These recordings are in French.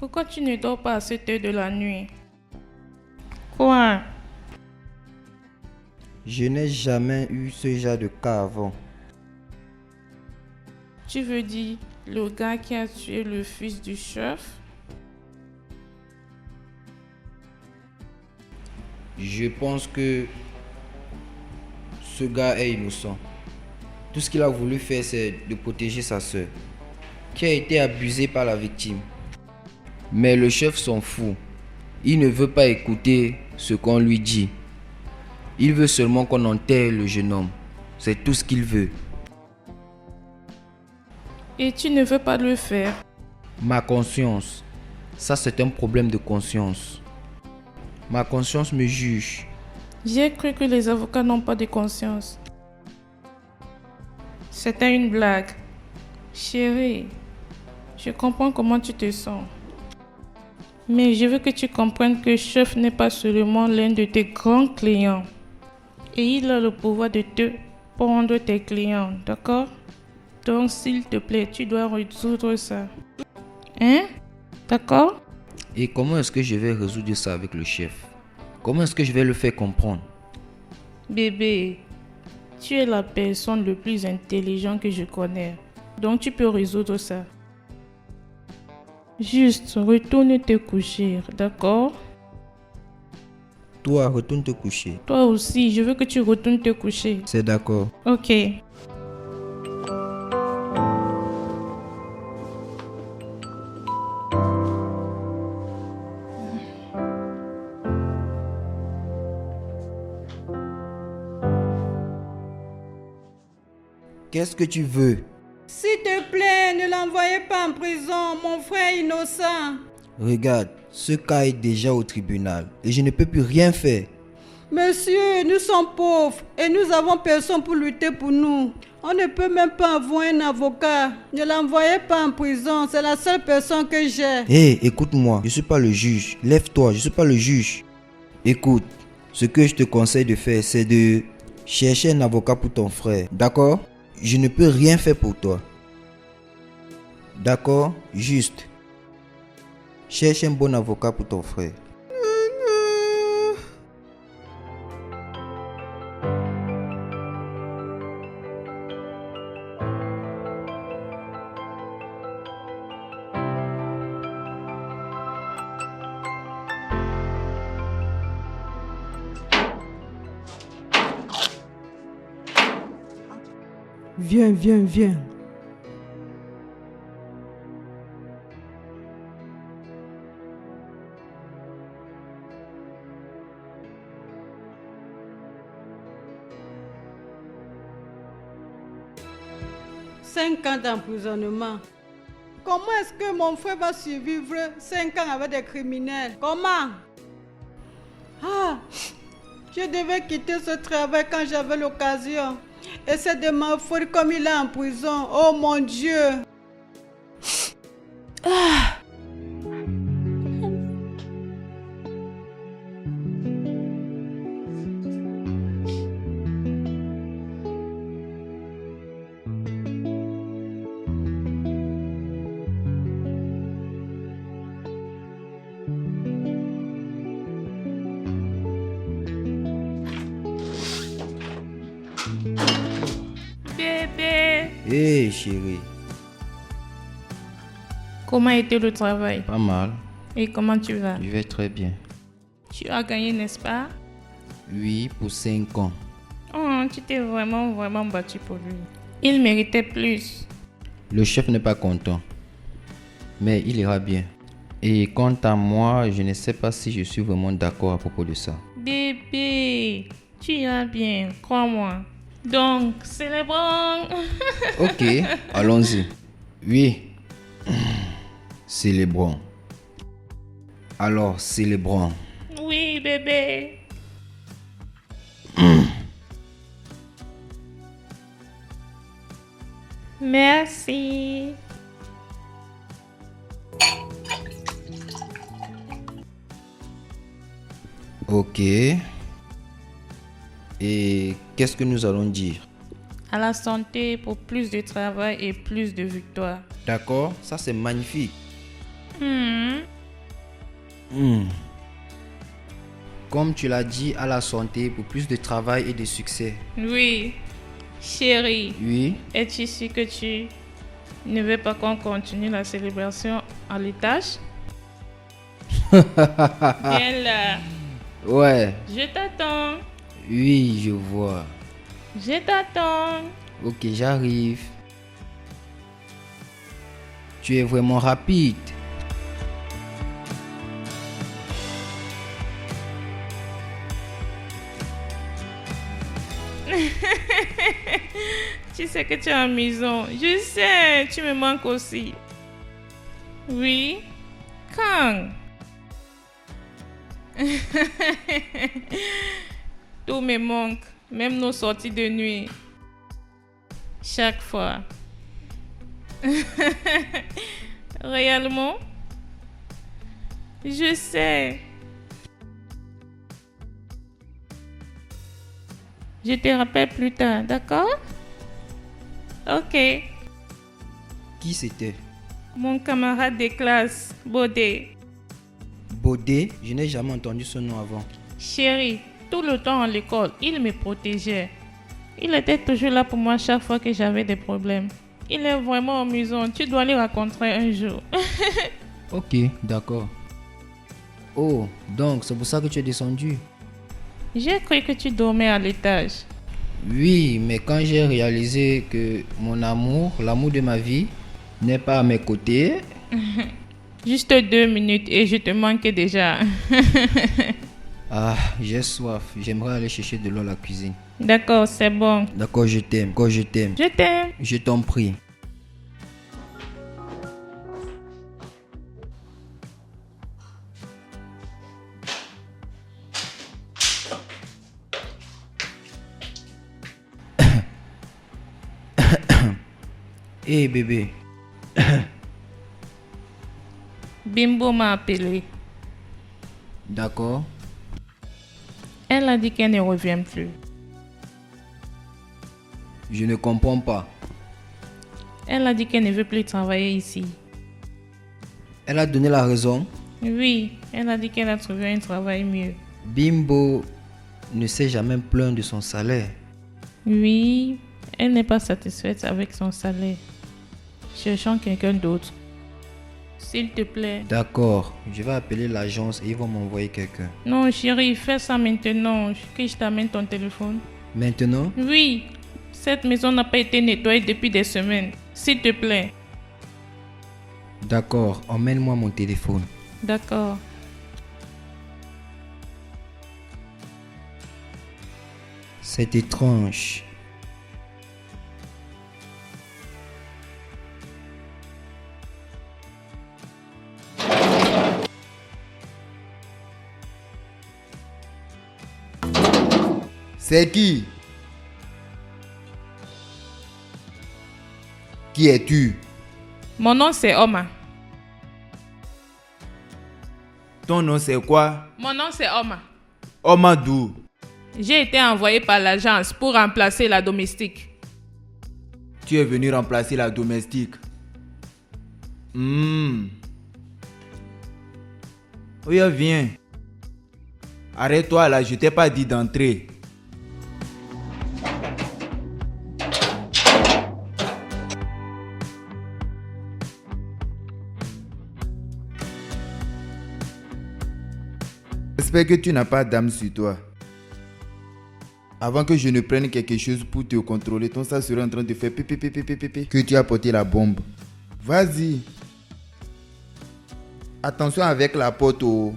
Pourquoi tu ne dors pas à cette heure de la nuit? Quoi? Je n'ai jamais eu ce genre de cas avant. Tu veux dire le gars qui a tué le fils du chef? Je pense que ce gars est innocent. Tout ce qu'il a voulu faire, c'est de protéger sa sœur, qui a été abusée par la victime. Mais le chef s'en fout. Il ne veut pas écouter ce qu'on lui dit. Il veut seulement qu'on enterre le jeune homme. C'est tout ce qu'il veut. Et tu ne veux pas le faire? Ma conscience, ça c'est un problème de conscience. Ma conscience me juge. J'ai cru que les avocats n'ont pas de conscience. C'était une blague. Chérie, je comprends comment tu te sens. Mais je veux que tu comprennes que chef n'est pas seulement l'un de tes grands clients. Et il a le pouvoir de te prendre tes clients, d'accord? Donc s'il te plaît, tu dois résoudre ça. Hein? D'accord? Et comment est-ce que je vais résoudre ça avec le chef? Comment est-ce que je vais le faire comprendre? Bébé, tu es la personne le plus intelligente que je connais. Donc tu peux résoudre ça. Juste, retourne te coucher, d'accord? Toi, retourne te coucher. Toi aussi, je veux que tu retournes te coucher. C'est d'accord. Ok. Qu'est-ce que tu veux? S'il te plaît, ne l'envoyez pas en prison, mon frère est innocent. Regarde, ce cas est déjà au tribunal et je ne peux plus rien faire. Monsieur, nous sommes pauvres et nous avons personne pour lutter pour nous. On ne peut même pas avoir un avocat. Ne l'envoyez pas en prison, c'est la seule personne que j'ai. Hé, écoute-moi, je ne suis pas le juge. Lève-toi, je ne suis pas le juge. Écoute, ce que je te conseille de faire, c'est de chercher un avocat pour ton frère. D'accord? Je ne peux rien faire pour toi. D'accord? Juste. Cherche un bon avocat pour ton frère. Viens, viens, viens. Cinq ans d'emprisonnement. Comment est-ce que mon frère va survivre 5 ans avec des criminels? Comment? Ah, je devais quitter ce travail quand j'avais l'occasion. Et c'est de ma faute comme il est en prison. Oh mon Dieu! Bébé, Hé, chérie. comment était le travail? Pas mal. Et comment tu vas? Je vais très bien. Tu as gagné, n'est-ce pas? Oui, pour 5 ans. Oh, tu t'es vraiment battu pour lui. Il méritait plus. Le chef n'est pas content. Mais il ira bien. Et quant à moi, je ne sais pas si je suis vraiment d'accord à propos de ça. Bébé, tu iras bien, crois-moi. Donc, célébrons. Ok, allons-y. Oui. Célébrons. Alors, célébrons. Oui, bébé. Merci. Ok. Et qu'est-ce que nous allons dire? À la santé pour plus de travail et plus de victoires. D'accord, ça c'est magnifique. Comme tu l'as dit, à la santé pour plus de travail et de succès. Oui. Chérie, Oui. es-tu sûr que tu ne veux pas qu'on continue la célébration à l'étage? Viens là. Ouais. Je t'attends. Oui, je vois. Je t'attends. Ok, j'arrive. Tu es vraiment rapide. Tu sais que tu es amusant. Je sais, tu me manques aussi. Oui. Quand? Tout me manque, même nos sorties de nuit. Chaque fois. Réellement? Je sais. Je te rappelle plus tard, d'accord? Ok. Qui c'était? Mon camarade de classe, Bodé. Bodé? Je n'ai jamais entendu ce nom avant. Chérie, tout le temps à l'école, il me protégeait. Il était toujours là pour moi chaque fois que j'avais des problèmes. Il est vraiment amusant. Tu dois le rencontrer un jour. Ok, d'accord. Oh, donc c'est pour ça que tu es descendu? J'ai cru que tu dormais à l'étage. Oui, mais quand j'ai réalisé que mon amour, l'amour de ma vie, n'est pas à mes côtés. Juste 2 minutes et je te manquais déjà. Ah, j'ai soif. J'aimerais aller chercher de l'eau à la cuisine. D'accord, c'est bon. D'accord, je t'aime. D'accord, je t'aime. Je t'aime. Je t'en prie. Hé bébé. Bimbo m'a appelé. D'accord. Elle a dit qu'elle ne revient plus. Je ne comprends pas. Elle a dit qu'elle ne veut plus travailler ici. Elle a donné la raison. Oui, elle a dit qu'elle a trouvé un travail mieux. Bimbo ne s'est jamais plaint de son salaire. Oui, elle n'est pas satisfaite avec son salaire. Cherchons quelqu'un d'autre. S'il te plaît. D'accord, je vais appeler l'agence et ils vont m'envoyer quelqu'un. Non, chérie, fais ça maintenant. Que je t'amène ton téléphone. Maintenant? Oui, cette maison n'a pas été nettoyée depuis des semaines. S'il te plaît. D'accord, emmène-moi mon téléphone. D'accord. C'est étrange. C'est qui? Qui es-tu? Mon nom c'est Oma. Ton nom c'est quoi? Mon nom c'est Oma. Omadou. J'ai été envoyé par l'agence pour remplacer la domestique. Tu es venu remplacer la domestique. Oui, viens. Arrête-toi là, je t'ai pas dit d'entrer. J'espère que tu n'as pas d'âme sur toi. Avant que je ne prenne quelque chose pour te contrôler, ton sang serait en train de faire pipi que tu as porté la bombe. Vas-y. Attention avec la porte. Oh.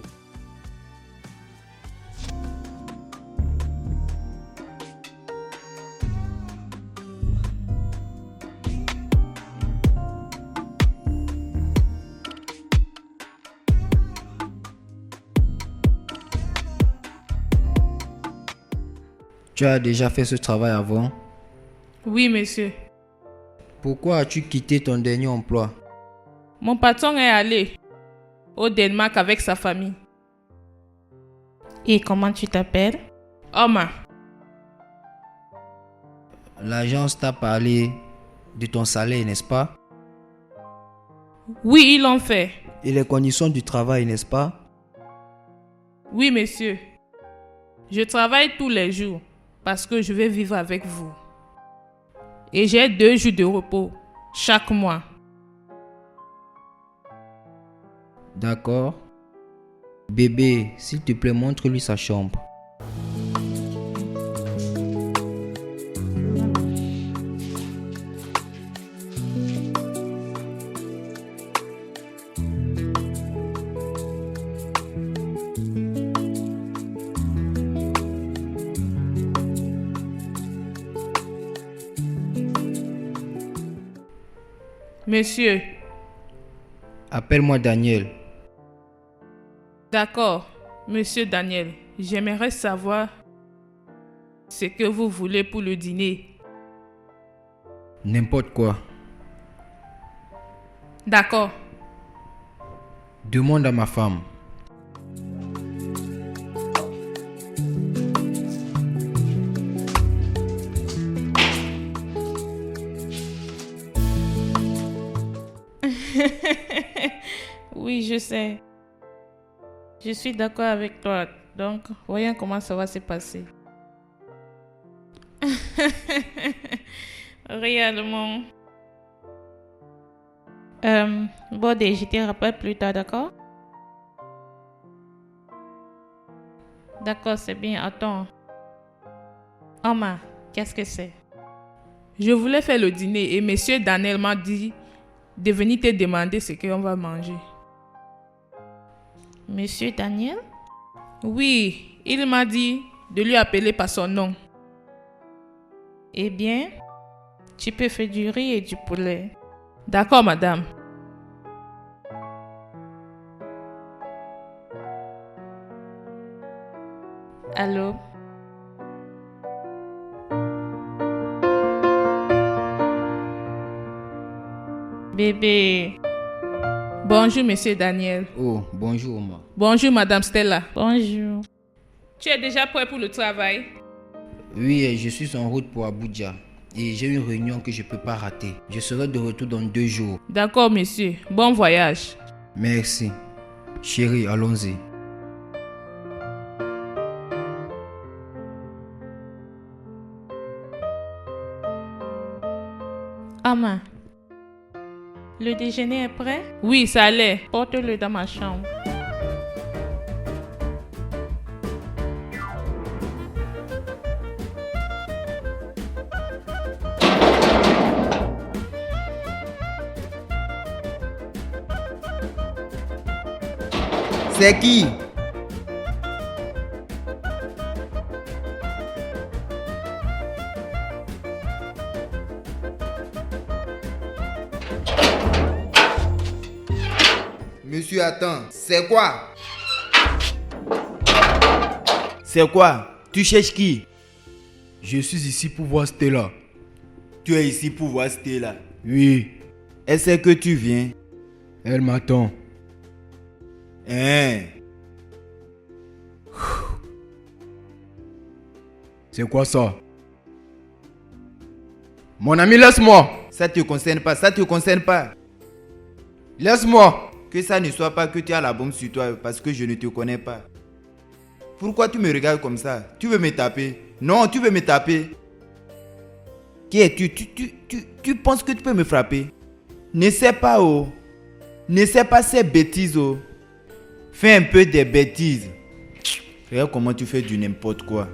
Tu as déjà fait ce travail avant? Oui, monsieur. Pourquoi as-tu quitté ton dernier emploi? Mon patron est allé au Danemark avec sa famille. Et comment tu t'appelles? Oma. L'agence t'a parlé de ton salaire, n'est-ce pas? Oui, ils l'ont fait. Et les conditions du travail, n'est-ce pas? Oui, monsieur. Je travaille tous les jours parce que je vais vivre avec vous. Et j'ai 2 jours de repos chaque mois. D'accord. Bébé, s'il te plaît, montre-lui sa chambre. Monsieur. Appelle-moi Daniel. D'accord, monsieur Daniel. J'aimerais savoir ce que vous voulez pour le dîner. N'importe quoi. D'accord. Demande à ma femme. Oui, je sais. Je suis d'accord avec toi. Donc, voyons comment ça va se passer. Réellement. Bodé, je te rappelle plus tard, d'accord? D'accord, c'est bien. Attends. Oma, qu'est-ce que c'est? Je voulais faire le dîner et monsieur Daniel m'a dit de venir te demander ce qu'on va manger. Monsieur Daniel? Oui, il m'a dit de lui appeler par son nom. Eh bien, tu peux faire du riz et du poulet. D'accord, madame. Allô? Bébé. Bonjour, monsieur Daniel. Oh, bonjour, Oma. Bonjour, madame Stella. Bonjour. Tu es déjà prêt pour le travail? Oui, je suis en route pour Abuja. Et j'ai une réunion que je ne peux pas rater. Je serai de retour dans 2 jours. D'accord, monsieur. Bon voyage. Merci. Chérie, allons-y. Ama, le déjeuner est prêt? Oui, ça allait. Porte-le dans ma chambre. C'est qui? Monsieur, attends. C'est quoi? C'est quoi? Tu cherches qui? Je suis ici pour voir Stella. Tu es ici pour voir Stella. Oui, Elle sait que tu viens. elle m'attend. Hein? C'est quoi ça? Mon ami, laisse-moi. Ça te concerne pas, ça te concerne pas. Laisse-moi. Que ça ne soit pas que tu as la bombe sur toi parce que je ne te connais pas. Pourquoi tu me regardes comme ça? Tu veux me taper? Non, tu veux me taper. Qui es-tu? Tu penses que tu peux me frapper? Ne sais pas, oh. Ne sais pas ces bêtises, oh. Fais un peu des bêtises. Regarde comment tu fais du n'importe quoi.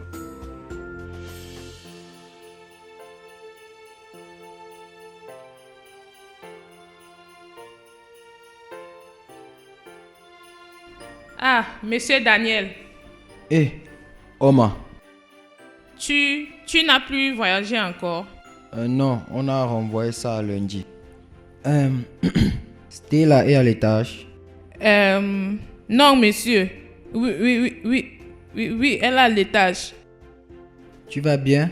Ah, monsieur Daniel, Eh, Oma. tu n'as plus voyagé encore? Non, on a renvoyé ça à lundi. Stella est à l'étage. Non, monsieur. Oui, elle est à l'étage. Tu vas bien?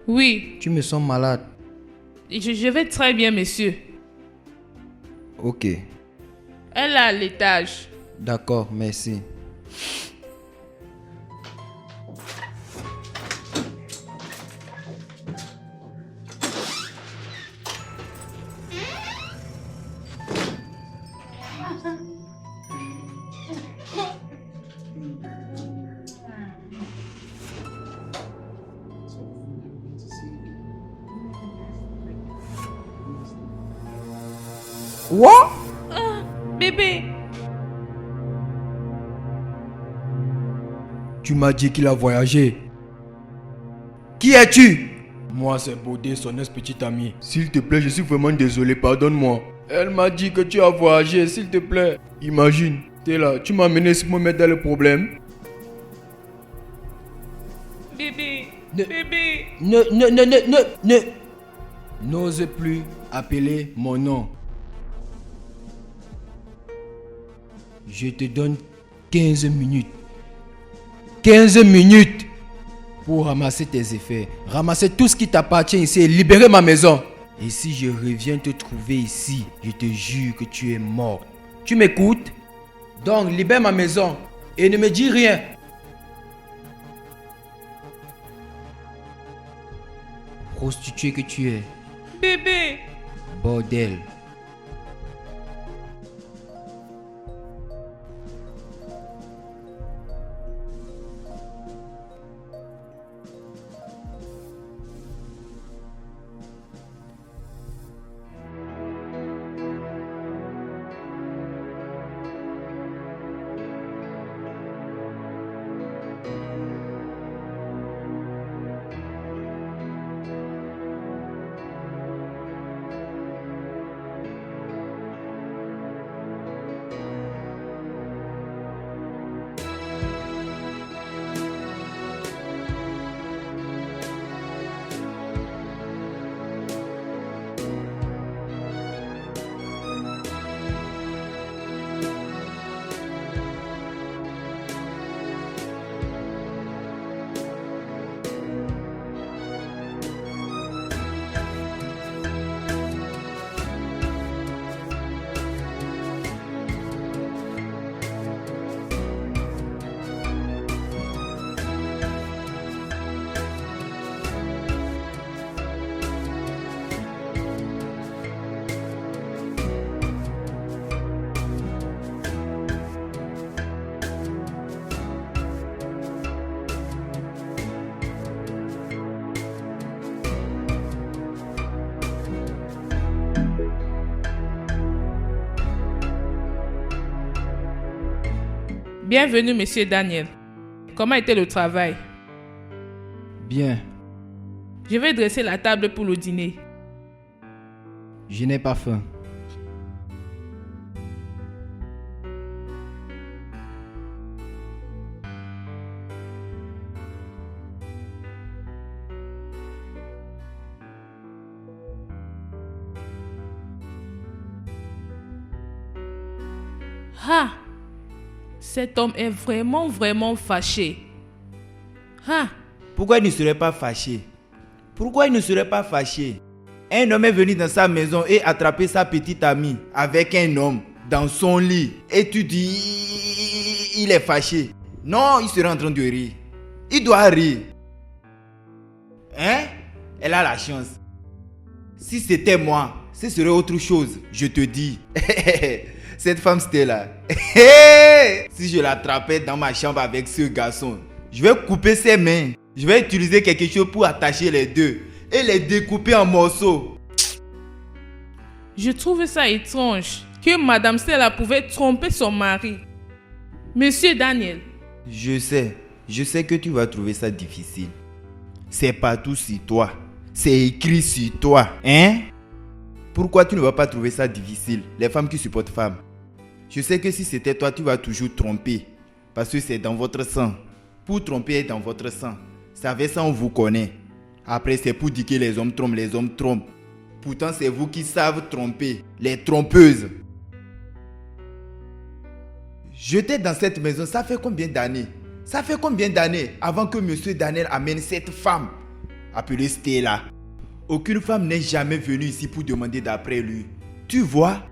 Oui, Tu me sens malade. je vais très bien, monsieur. Ok, Elle est à l'étage. d'accord, merci. Quoi? Bébé, Tu m'as dit qu'il a voyagé. Qui es-tu? Moi, c'est Bodé, son ex-petite amie. S'il te plaît, je suis vraiment désolé, pardonne-moi. Elle m'a dit que tu as voyagé, s'il te plaît. Imagine, t'es là, tu m'as amené ici pour me mettre dans le problème. bébé, Ne- bébé. N'ose plus appeler mon nom. Je te donne 15 minutes. 15 minutes pour ramasser tes effets. Ramasser tout ce qui t'appartient ici et libérer ma maison. Et si je reviens te trouver ici, je te jure que tu es mort. Tu m'écoutes? Donc libère ma maison et ne me dis rien. Prostituée que tu es. Bébé, Bordel. bienvenue, monsieur Daniel. Comment était le travail? Bien, Je vais dresser la table pour le dîner. je n'ai pas faim. Ah, cet homme est vraiment fâché. Ah, Pourquoi il ne serait pas fâché? Pourquoi il ne serait pas fâché? Un homme est venu dans sa maison et attrapé sa petite amie avec un homme dans son lit. Et tu dis, il est fâché. Non, il serait en train de rire. Il doit rire. Hein? Elle a la chance. Si c'était moi, ce serait autre chose, je te dis. Cette femme c'était là. Si je l'attrapais dans ma chambre avec ce garçon, je vais couper ses mains. Je vais utiliser quelque chose pour attacher les deux et les découper en morceaux. je trouve ça étrange que Madame Stella pouvait tromper son mari. Monsieur Daniel, Je sais que tu vas trouver ça difficile. C'est partout sur toi. C'est écrit sur toi. Hein? Pourquoi tu ne vas pas trouver ça difficile? Les femmes qui supportent femmes. Je sais que si c'était toi, tu vas toujours tromper. Parce que c'est dans votre sang. Pour tromper est dans votre sang. Ça fait ça, on vous connaît. Après, c'est pour dire que les hommes trompent. Pourtant, c'est vous qui savez tromper. Les trompeuses. J'étais dans cette maison, ça fait combien d'années? Ça fait combien d'années avant que monsieur Daniel amène cette femme appelée Stella? Aucune femme n'est jamais venue ici pour demander d'après lui. Tu vois?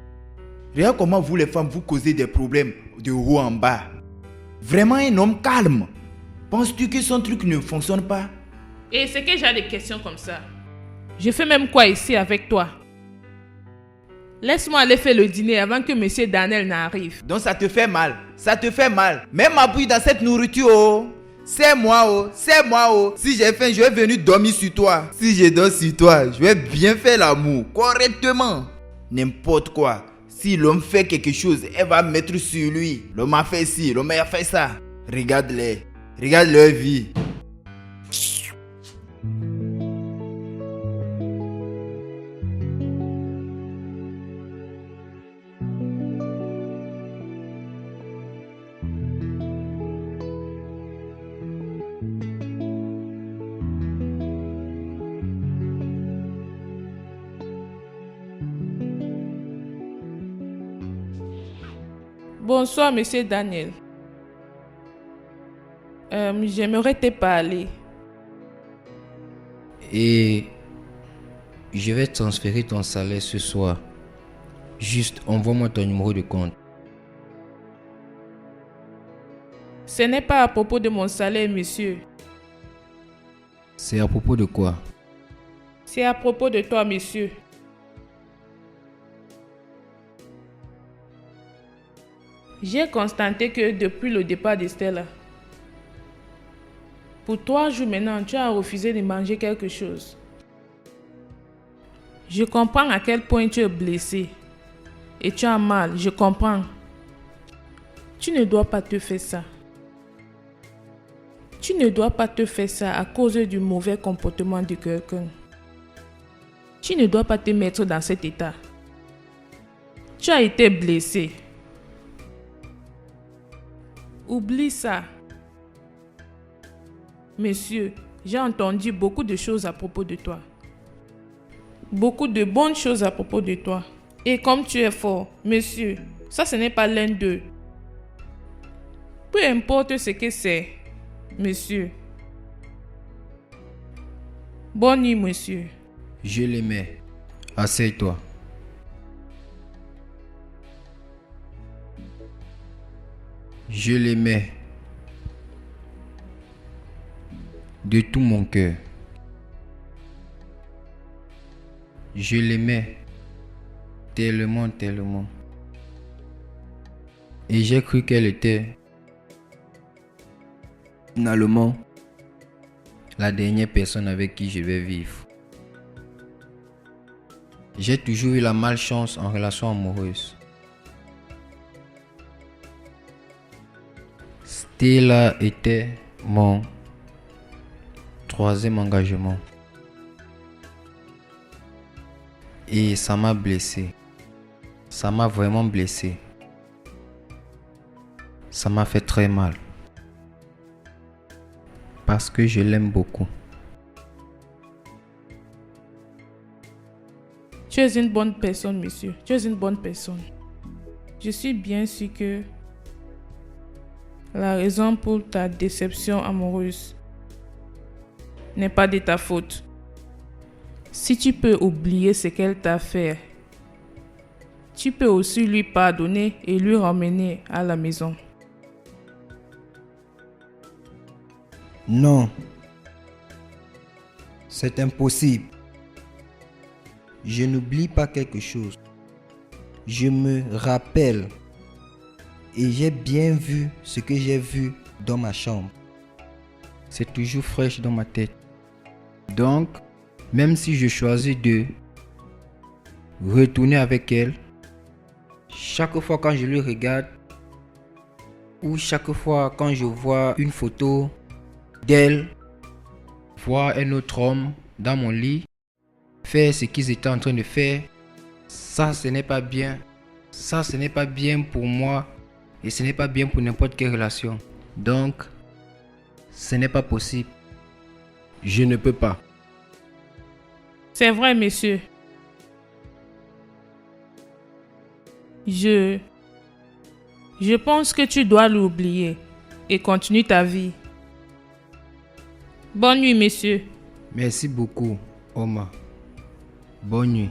Regarde comment vous les femmes vous causez des problèmes de haut en bas. Vraiment un homme calme. Penses-tu que son truc ne fonctionne pas? et c'est que j'ai des questions comme ça. Je fais même quoi ici avec toi? Laisse-moi aller faire le dîner avant que monsieur Daniel n'arrive. Donc ça te fait mal. Ça te fait mal. Même ma bouille dans cette nourriture, oh. C'est moi, oh. C'est moi, oh. Si j'ai faim, je vais venir dormir sur toi. Si je dors sur toi, je vais bien faire l'amour. Correctement. N'importe quoi. Si l'homme fait quelque chose, elle va mettre sur lui. L'homme a fait ci, l'homme a fait ça. Regarde-les. Regarde leur vie. Bonsoir, monsieur Daniel. J'aimerais te parler. Et je vais transférer ton salaire ce soir. Juste envoie-moi ton numéro de compte. Ce n'est pas à propos de mon salaire, monsieur. C'est à propos de quoi? C'est à propos de toi, monsieur. J'ai constaté que depuis le départ de Stella, pour 3 jours maintenant, tu as refusé de manger quelque chose. Je comprends à quel point tu es blessé et tu as mal, je comprends. Tu ne dois pas te faire ça. Tu ne dois pas te faire ça à cause du mauvais comportement de quelqu'un. Tu ne dois pas te mettre dans cet état. Tu as été blessé. Oublie ça. Monsieur, j'ai entendu beaucoup de choses à propos de toi. Beaucoup de bonnes choses à propos de toi. Et comme tu es fort, monsieur, ça ce n'est pas l'un d'eux. Peu importe ce que c'est, monsieur. Bonne nuit, monsieur. Je l'aimais. Assieds-toi. Je l'aimais de tout mon cœur. Je l'aimais tellement, tellement. Et j'ai cru qu'elle était finalement la dernière personne avec qui je vais vivre. J'ai toujours eu la malchance en relation amoureuse. Stella était mon 3e engagement. Et ça m'a blessé. Ça m'a vraiment blessé. Ça m'a fait très mal. Parce que je l'aime beaucoup. Tu es une bonne personne, monsieur. Tu es une bonne personne. Je suis bien sûr que la raison pour ta déception amoureuse n'est pas de ta faute. Si tu peux oublier ce qu'elle t'a fait, tu peux aussi lui pardonner et lui ramener à la maison. Non. C'est impossible. Je n'oublie pas quelque chose. Je me rappelle. Et j'ai bien vu ce que j'ai vu dans ma chambre. C'est toujours fraîche dans ma tête. Donc, même si je choisis de retourner avec elle, chaque fois quand je le regarde, ou chaque fois quand je vois une photo d'elle, voir un autre homme dans mon lit, faire ce qu'ils étaient en train de faire, ça ce n'est pas bien. Ça ce n'est pas bien pour moi. Et ce n'est pas bien pour n'importe quelle relation. Donc, ce n'est pas possible. Je ne peux pas. C'est vrai, monsieur. Je pense que tu dois l'oublier et continuer ta vie. Bonne nuit, monsieur. Merci beaucoup, Oma. Bonne nuit.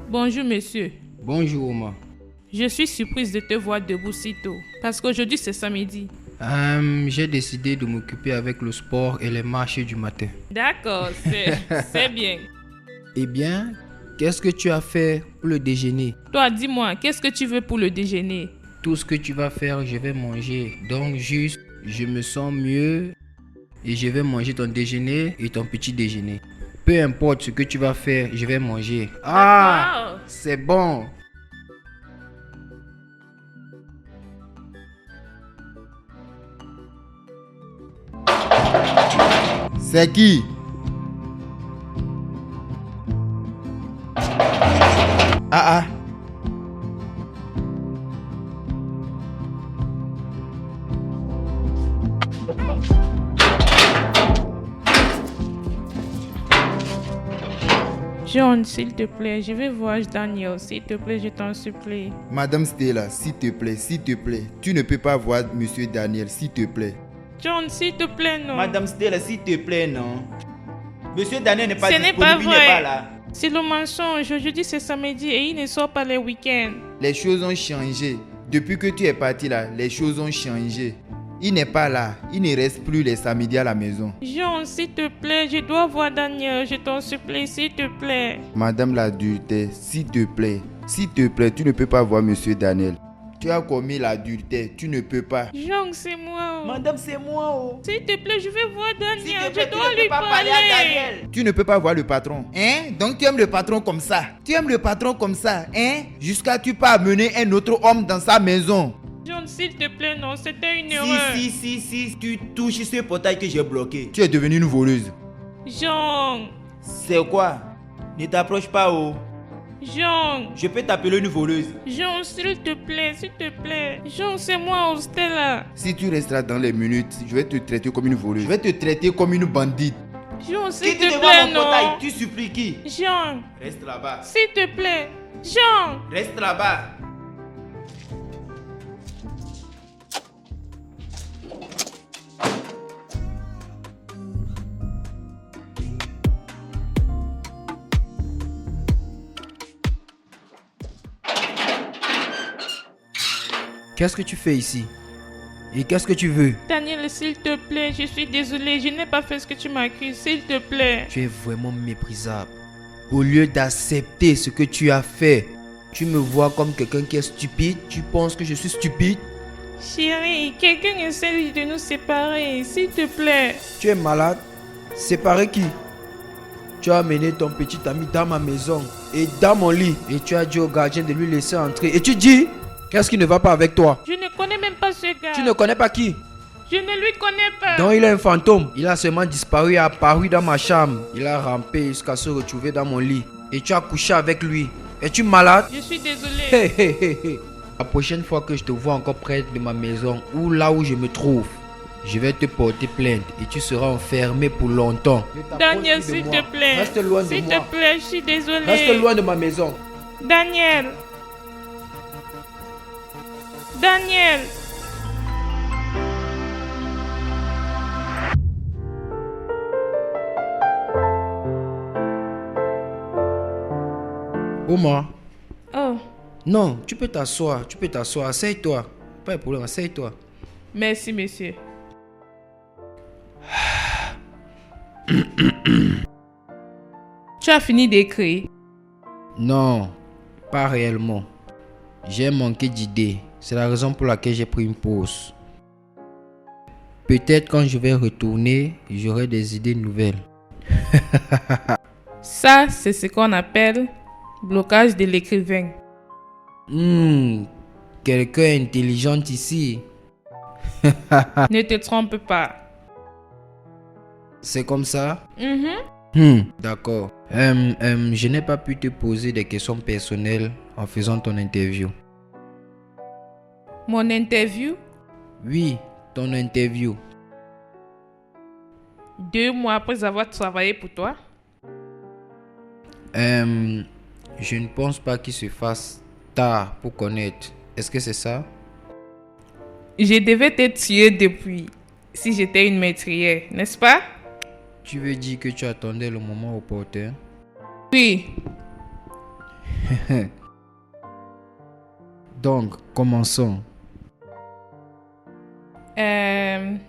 Bonjour, monsieur. Bonjour, Oma. Je suis surprise de te voir debout si tôt, parce qu'aujourd'hui c'est samedi. J'ai décidé de m'occuper avec le sport et les marches du matin. D'accord, c'est bien. Eh bien, qu'est-ce que tu as fait pour le déjeuner? Toi, dis-moi, qu'est-ce que tu veux pour le déjeuner? Tout ce que tu vas faire, je vais manger. Donc juste, je me sens mieux et je vais manger ton déjeuner et ton petit déjeuner. Peu importe ce que tu vas faire, je vais manger. Ah, D'accord. c'est bon. C'est qui? Ah ah. John, s'il te plaît, je vais voir Daniel. S'il te plaît, je t'en supplie. Madame Stella, s'il te plaît, tu ne peux pas voir Monsieur Daniel, s'il te plaît. John, s'il te plaît, non. Madame Stella, s'il te plaît, non. Monsieur Daniel n'est pas Ce n'est disponible, pas il n'est vrai. pas là. C'est le mensonge. Aujourd'hui, c'est samedi et il ne sort pas les week-ends. Les choses ont changé. Depuis que tu es parti là, les choses ont changé. Il n'est pas là. Il ne reste plus les samedis à la maison. John, s'il te plaît, je dois voir Daniel. Je t'en supplie, s'il te plaît. Madame l'adultère, s'il te plaît, tu ne peux pas voir Monsieur Daniel. Tu as commis l'adultère, tu ne peux pas. John, c'est moi. Oh. Madame, c'est moi. Oh. S'il te plaît, je vais voir S'il Daniel. te plaît, Je tu dois ne peux lui pas parler à parler. Daniel. Tu ne peux pas voir le patron. Hein? Donc tu aimes le patron comme ça. Tu aimes le patron comme ça, hein? Jusqu'à tu peux amener un autre homme dans sa maison. John, s'il te plaît, non, c'était une erreur. Si, tu touches ce portail que j'ai bloqué. Tu es devenue une voleuse. John, C'est quoi? Ne t'approche pas, oh. John, Je peux t'appeler une voleuse. John, s'il te plaît, s'il te plaît. John, c'est moi, oh, Stella. Si tu resteras dans les minutes, je vais te traiter comme une voleuse. Je vais te traiter comme une bandite. John, s'il Qui te te devant plaît, mon portail? non. Tu supplies qui? John, Reste là-bas. s'il te plaît. John. Reste là-bas. Qu'est-ce que tu fais ici? Et qu'est-ce que tu veux? Daniel, s'il te plaît, je suis désolée, je n'ai pas fait ce que tu m'accuses, s'il te plaît. Tu es vraiment méprisable. Au lieu d'accepter ce que tu as fait, tu me vois comme quelqu'un qui est stupide. Tu penses que je suis stupide? Chérie, quelqu'un essaie de nous séparer, s'il te plaît. Tu es malade? Séparer qui? Tu as amené ton petit ami dans ma maison et dans mon lit. Et tu as dit au gardien de lui laisser entrer. Et tu dis, qu'est-ce qui ne va pas avec toi? Je ne connais même pas ce gars. Tu ne connais pas qui? Je ne lui connais pas. Donc il est un fantôme. Il a seulement disparu et apparu dans ma chambre. Il a rampé jusqu'à se retrouver dans mon lit. Et tu as couché avec lui. Es-tu malade? Je suis désolée. Hé hé hé hé. La prochaine fois que je te vois encore près de ma maison ou là où je me trouve, je vais te porter plainte et tu seras enfermé pour longtemps. Daniel, s'il te plaît. Reste loin de S'il moi. te plaît, je suis désolée. Reste loin de ma maison. Daniel. Daniel. Omar. Oh, Non, tu peux t'asseoir. Assieds-toi. Pas de problème, assieds-toi. merci, monsieur. Tu as fini d'écrire? Non, pas réellement. J'ai manqué d'idées. C'est la raison pour laquelle j'ai pris une pause. Peut-être quand je vais retourner, j'aurai des idées nouvelles. Ça, c'est ce qu'on appelle blocage de l'écrivain. Quelqu'un intelligent ici. Ne te trompe pas. C'est comme ça? Mhm. D'accord. Je n'ai pas pu te poser des questions personnelles en faisant ton interview. Mon interview, Oui, ton interview. 2 mois après avoir travaillé pour toi. Je ne pense pas qu'il se fasse tard pour connaître. Est-ce que c'est ça? Je devais te tuer depuis, si j'étais une maîtrière, n'est-ce pas? Tu veux dire que tu attendais le moment opportun? Oui. Donc, commençons.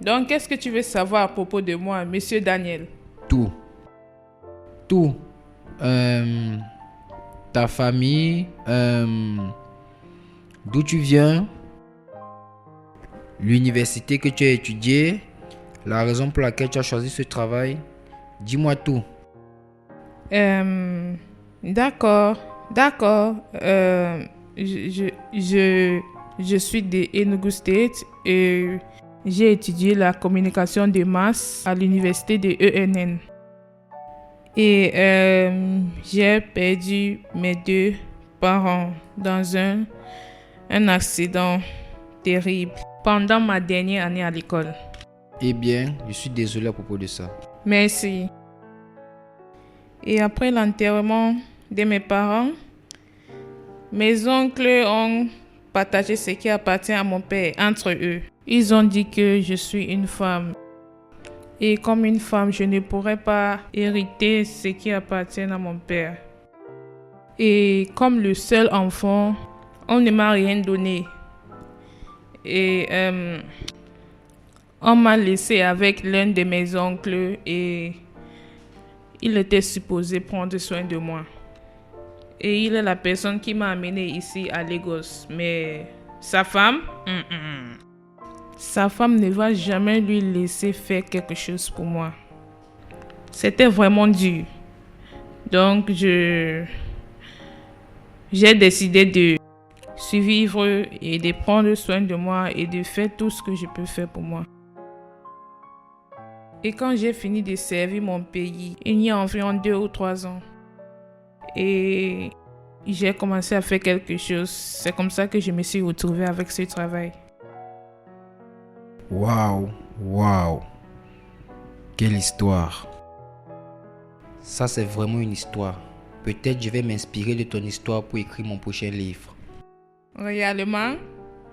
Donc, qu'est-ce que tu veux savoir à propos de moi, monsieur Daniel? Tout. ta famille, d'où tu viens, l'université que tu as étudiée, la raison pour laquelle tu as choisi ce travail. Dis-moi tout. D'accord. Je suis de Enugu State et j'ai étudié la communication de masse à l'université de ENN. Et j'ai perdu mes 2 parents dans un accident terrible pendant ma dernière année à l'école. Eh bien, je suis désolé à propos de ça. Merci. Et après l'enterrement de mes parents, mes oncles ont partagé ce qui appartient à mon père entre eux. Ils ont dit que je suis une femme. Et comme une femme, je ne pourrais pas hériter ce qui appartient à mon père. Et comme le seul enfant, on ne m'a rien donné. Et on m'a laissé avec l'un de mes oncles et il était supposé prendre soin de moi. Et il est la personne qui m'a amené ici à Lagos. Mais sa femme, sa femme ne va jamais lui laisser faire quelque chose pour moi. C'était vraiment dur. Donc j'ai décidé de survivre et de prendre soin de moi et de faire tout ce que je peux faire pour moi. Et quand j'ai fini de servir mon pays, il y a environ 2 ou 3 ans, et j'ai commencé à faire quelque chose. C'est comme ça que je me suis retrouvée avec ce travail. Waouh. Quelle histoire. Ça, c'est vraiment une histoire. Peut-être je vais m'inspirer de ton histoire pour écrire mon prochain livre. Réellement?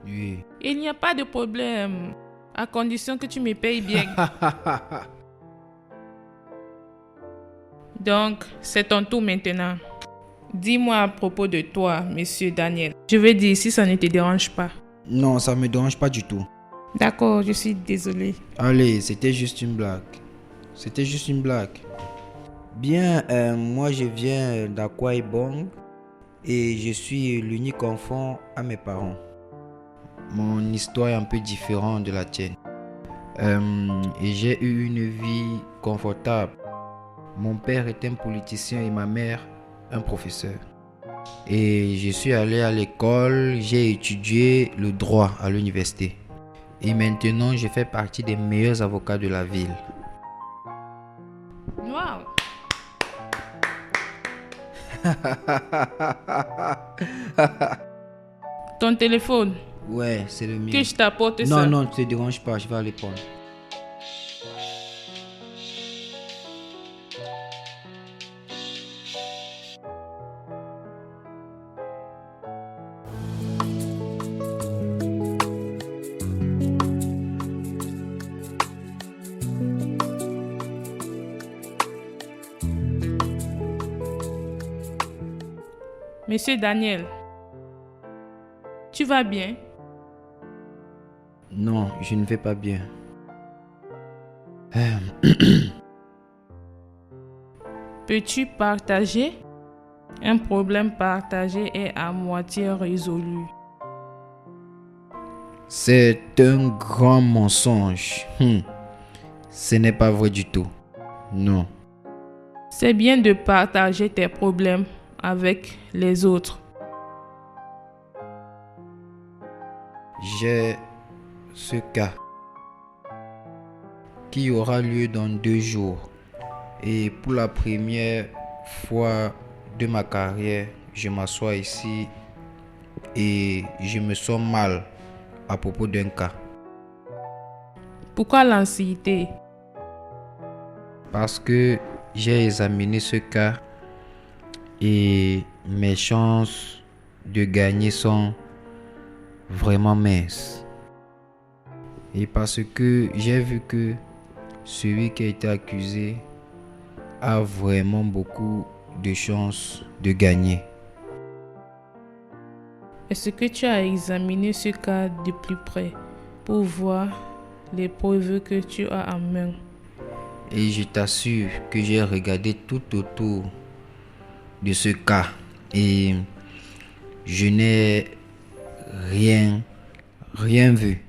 Oui. Il n'y a pas de problème, à condition que tu me payes bien. Donc, c'est ton tour maintenant. Dis-moi à propos de toi, monsieur Daniel. Je veux dire, si ça ne te dérange pas. Non, ça me dérange pas du tout. D'accord, je suis désolée. Allez, c'était juste une blague. Bien, moi je viens d'Akwa Ibom et je suis l'unique enfant à mes parents. Mon histoire est un peu différente de la tienne. Et j'ai eu une vie confortable. Mon père est un politicien et ma mère un professeur. Et je suis allé à l'école, j'ai étudié le droit à l'université. Et maintenant, je fais partie des meilleurs avocats de la ville. Wow. Ton téléphone, Ouais, c'est le mien. que je t'apporte ça. Non, ne te dérange pas, je vais aller prendre. Monsieur Daniel, tu vas bien? Non, je ne vais pas bien. Peux-tu partager? Un problème partagé est à moitié résolu. C'est un grand mensonge. Ce n'est pas vrai du tout. Non. C'est bien de partager tes problèmes avec les autres. J'ai ce cas qui aura lieu dans 2 jours. Et pour la première fois de ma carrière, je m'assois ici et je me sens mal à propos d'un cas. Pourquoi l'anxiété? Parce que j'ai examiné ce cas et mes chances de gagner sont vraiment minces. Et parce que j'ai vu que celui qui a été accusé a vraiment beaucoup de chances de gagner. Est-ce que tu as examiné ce cas de plus près pour voir les preuves que tu as en main? Et je t'assure que j'ai regardé tout autour de ce cas et je n'ai rien vu.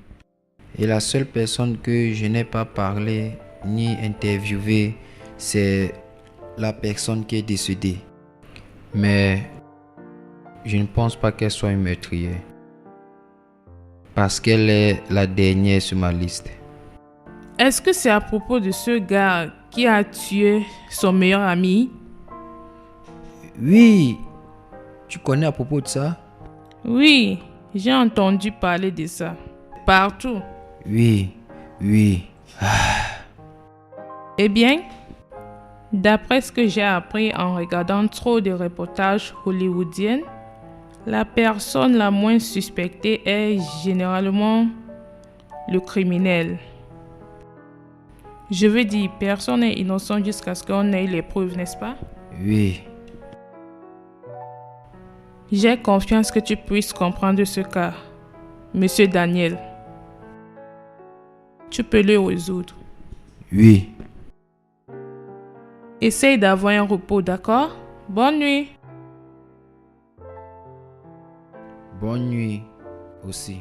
Et la seule personne que je n'ai pas parlé ni interviewé, c'est la personne qui est décédée. Mais je ne pense pas qu'elle soit une meurtrière. Parce qu'elle est la dernière sur ma liste. Est-ce que c'est à propos de ce gars qui a tué son meilleur ami? Oui, tu connais à propos de ça? Oui, j'ai entendu parler de ça. Partout. Oui. Eh bien, d'après ce que j'ai appris en regardant trop de reportages hollywoodiens, la personne la moins suspectée est généralement le criminel. Je veux dire, personne n'est innocent jusqu'à ce qu'on ait les preuves, n'est-ce pas? Oui. J'ai confiance que tu puisses comprendre ce cas, Monsieur Daniel. Tu peux le résoudre. Oui. Essaye d'avoir un repos, d'accord? Bonne nuit. Bonne nuit aussi.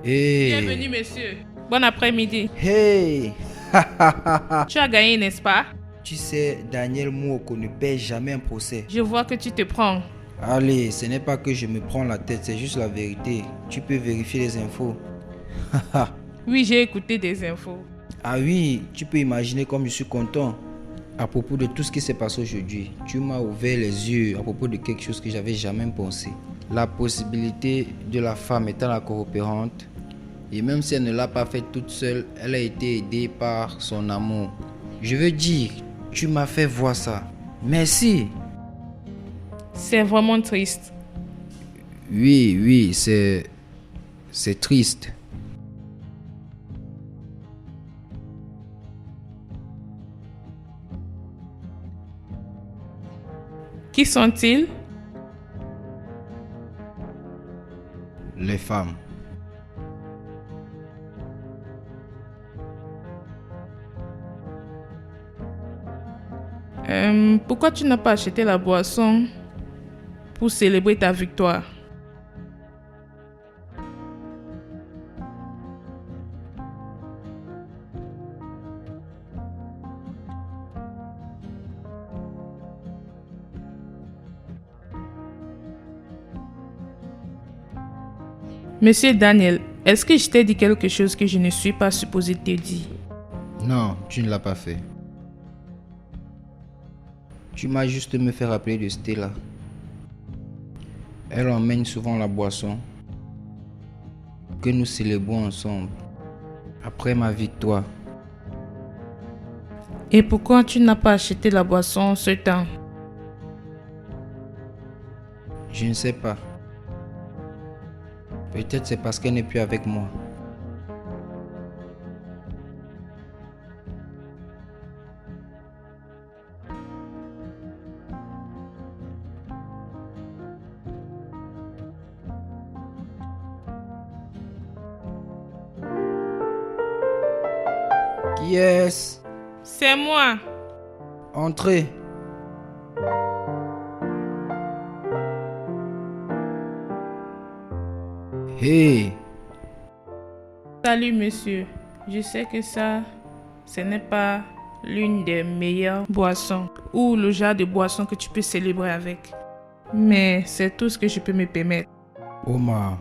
Bienvenue, monsieur. Bon après-midi. Hey! Tu as gagné, n'est-ce pas? Tu sais, Daniel Mwoko ne perd jamais un procès. Je vois que tu te prends. Allez, ce n'est pas que je me prends la tête, c'est juste la vérité. Tu peux vérifier les infos. Oui, j'ai écouté des infos. Ah oui, tu peux imaginer comme je suis content. À propos de tout ce qui s'est passé aujourd'hui, tu m'as ouvert les yeux à propos de quelque chose que j'avais jamais pensé. La possibilité de la femme étant la coopérante, et même si elle ne l'a pas fait toute seule, elle a été aidée par son amour. Je veux dire, tu m'as fait voir ça. Merci. C'est vraiment triste. Oui, c'est triste. Qui sont-ils? Les femmes. Pourquoi tu n'as pas acheté la boisson pour célébrer ta victoire? Monsieur Daniel, est-ce que je t'ai dit quelque chose que je ne suis pas supposé te dire? Non, tu ne l'as pas fait. Tu m'as juste me fait rappeler de Stella. Elle emmène souvent la boisson que nous célébrons ensemble après ma victoire. Et pourquoi tu n'as pas acheté la boisson ce temps? Je ne sais pas. Peut-être c'est parce qu'elle n'est plus avec moi. Qui est-ce? C'est moi. Entrez. Hey! Salut monsieur. Je sais que ça, ce n'est pas l'une des meilleures boissons ou le genre de boisson que tu peux célébrer avec. Mais c'est tout ce que je peux me permettre. Omar,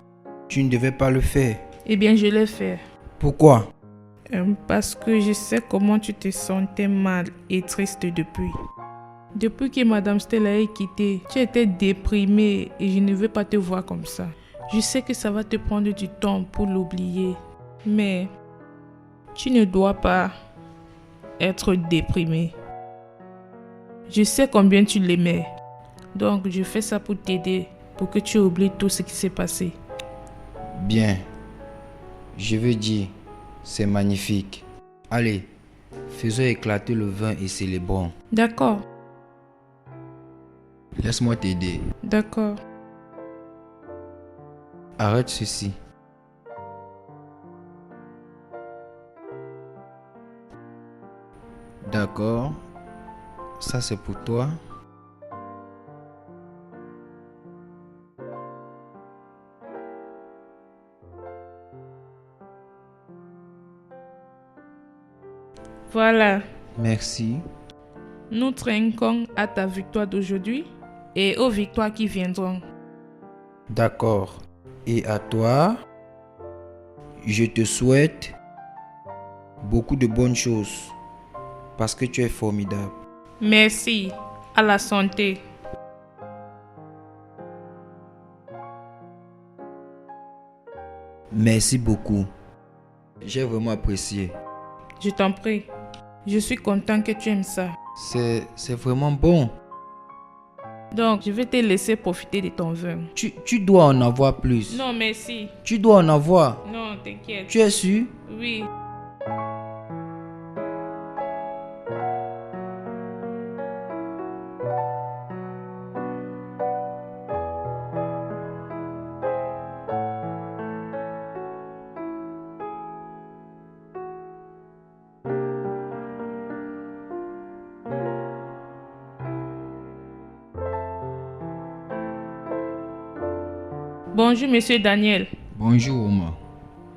tu ne devais pas le faire. Eh bien, je l'ai fait. Pourquoi? Parce que je sais comment tu te sentais mal et triste depuis. Depuis que Madame Stella est quittée, tu étais déprimée et je ne veux pas te voir comme ça. Je sais que ça va te prendre du temps pour l'oublier, mais tu ne dois pas être déprimée. Je sais combien tu l'aimais. Donc, je fais ça pour t'aider, pour que tu oublies tout ce qui s'est passé. Bien. Je veux dire, c'est magnifique. Allez, faisons éclater le vin et célébrons. D'accord, Laisse-moi t'aider. d'accord. Arrête ceci. D'accord. Ça, c'est pour toi. Voilà, Merci. nous trinquons à ta victoire d'aujourd'hui et aux victoires qui viendront. D'accord. Et à toi, je te souhaite beaucoup de bonnes choses parce que tu es formidable. Merci, à la santé. Merci beaucoup. J'ai vraiment apprécié. Je t'en prie. Je suis content que tu aimes ça. C'est vraiment bon. Donc, je vais te laisser profiter de ton vin. Tu dois en avoir plus. Non, merci. Tu dois en avoir. Non, t'inquiète. Tu es sûr? Oui. Bonjour, monsieur Daniel. Bonjour, Omar.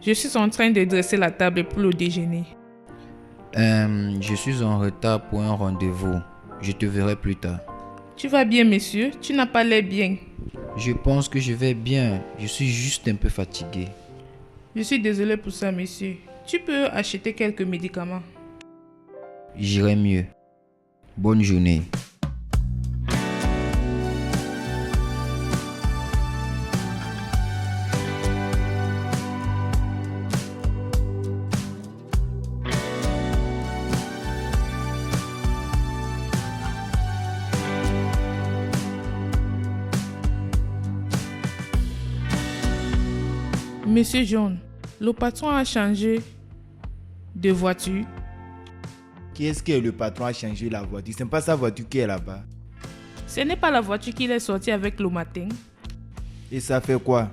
Je suis en train de dresser la table pour le déjeuner. Je suis en retard pour un rendez-vous. Je te verrai plus tard. Tu vas bien, monsieur? Tu n'as pas l'air bien. Je pense que je vais bien. Je suis juste un peu fatigué. Je suis désolé pour ça, monsieur. Tu peux acheter quelques médicaments. J'irai mieux. Bonne journée. Monsieur John, le patron a changé de voiture. Qui est-ce que le patron a changé la voiture? C'est pas sa voiture qui est là-bas. Ce n'est pas la voiture qu'il est sorti avec le matin. Et ça fait quoi?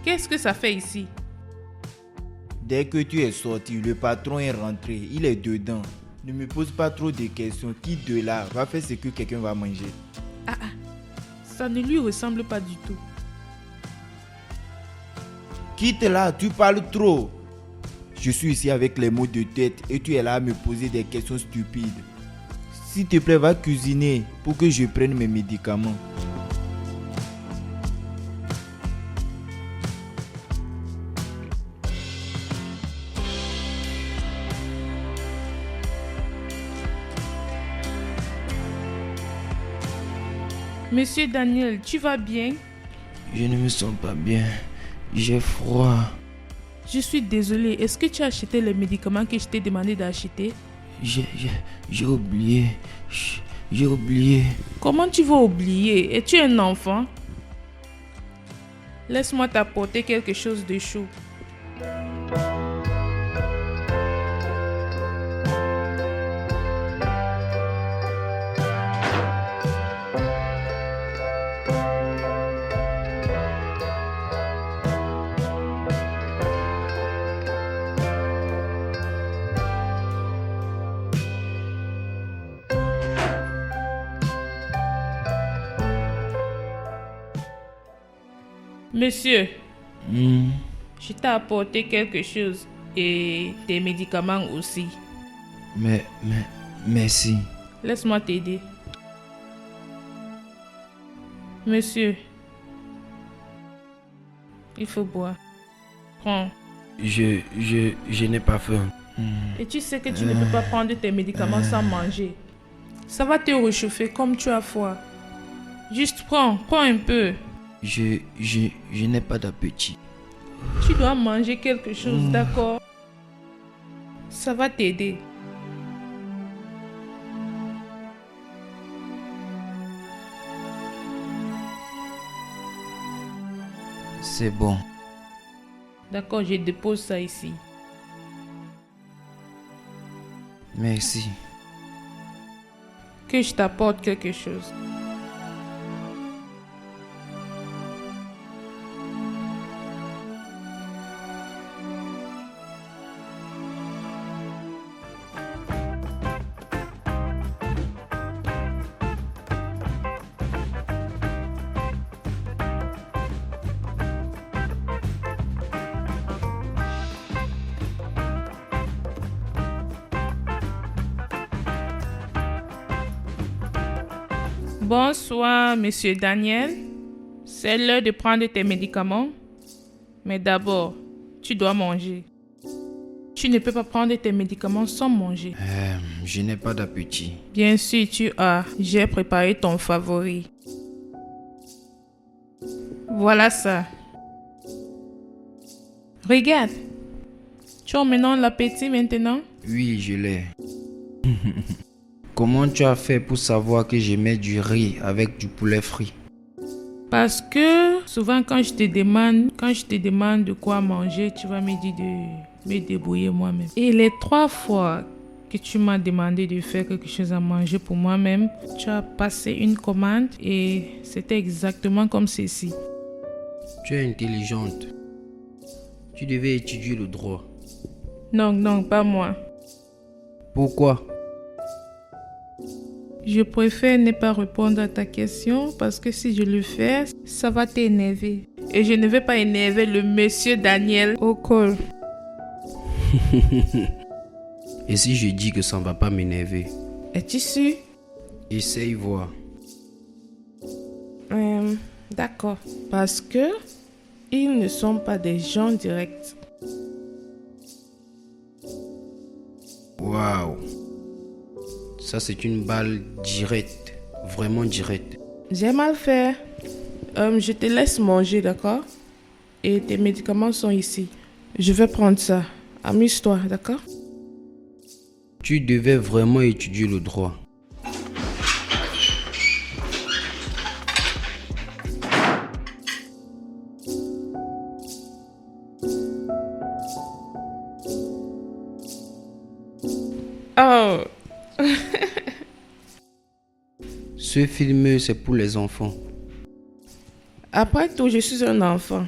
Qu'est-ce que ça fait ici? Dès que tu es sorti, le patron est rentré. Il est dedans. Ne me pose pas trop de questions. Qui de là va faire ce que quelqu'un va manger? Ça ne lui ressemble pas du tout. Quitte là, tu parles trop. Je suis ici avec les maux de tête et tu es là à me poser des questions stupides. S'il te plaît, va cuisiner pour que je prenne mes médicaments. Monsieur Daniel, tu vas bien? Je ne me sens pas bien. J'ai froid. Je suis désolée. Est-ce que tu as acheté les médicaments que je t'ai demandé d'acheter? J'ai oublié. J'ai oublié. Comment tu vas oublier? Es-tu un enfant? Laisse-moi t'apporter quelque chose de chaud. Monsieur, je t'ai apporté quelque chose et des médicaments aussi. Merci. Laisse-moi t'aider. Monsieur, il faut boire. Prends. Je n'ai pas faim. Et tu sais que tu ne peux pas prendre tes médicaments sans manger. Ça va te réchauffer comme tu as froid. Juste prends un peu. Je n'ai pas d'appétit. Tu dois manger quelque chose, d'accord? Ça va t'aider. C'est bon. D'accord, je dépose ça ici. Merci. Que je t'apporte quelque chose. Bonsoir, monsieur Daniel. C'est l'heure de prendre tes médicaments. Mais d'abord, tu dois manger. Tu ne peux pas prendre tes médicaments sans manger. Je n'ai pas d'appétit. Bien sûr, tu as. J'ai préparé ton favori. Voilà ça. Regarde. Tu as maintenant l'appétit maintenant? Oui, je l'ai. Comment tu as fait pour savoir que je mets du riz avec du poulet frit? Parce que souvent quand je te demande de quoi manger, tu vas me dire de me débrouiller moi-même. Et les 3 fois que tu m'as demandé de faire quelque chose à manger pour moi-même, tu as passé une commande et c'était exactement comme ceci. Tu es intelligente. Tu devais étudier le droit. Non, pas moi. Pourquoi? Je préfère ne pas répondre à ta question parce que si je le fais, ça va t'énerver. Et je ne vais pas énerver le monsieur Daniel au col. Et si je dis que ça ne va pas m'énerver? Es-tu sûr? Essaye voir. D'accord. Parce que ils ne sont pas des gens directs. Waouh! Ça, c'est une balle directe. Vraiment directe. J'ai mal fait. Je te laisse manger, d'accord? Et tes médicaments sont ici. Je vais prendre ça. Amuse-toi, d'accord? Tu devais vraiment étudier le droit. Oh! Ce film, c'est pour les enfants. Après tout, je suis un enfant.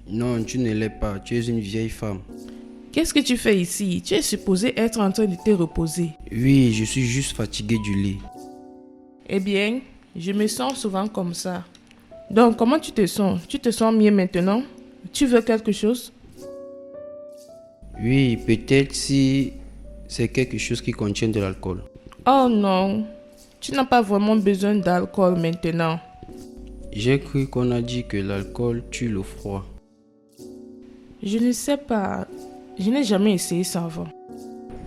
Non, tu ne l'es pas. Tu es une vieille femme. Qu'est-ce que tu fais ici? Tu es supposé être en train de te reposer. Oui, je suis juste fatigué du lit. Eh bien, je me sens souvent comme ça. Donc, comment tu te sens? Tu te sens mieux maintenant? Tu veux quelque chose? Oui, peut-être si c'est quelque chose qui contient de l'alcool. Oh non, tu n'as pas vraiment besoin d'alcool maintenant. J'ai cru qu'on a dit que l'alcool tue le froid. Je ne sais pas. Je n'ai jamais essayé ça avant.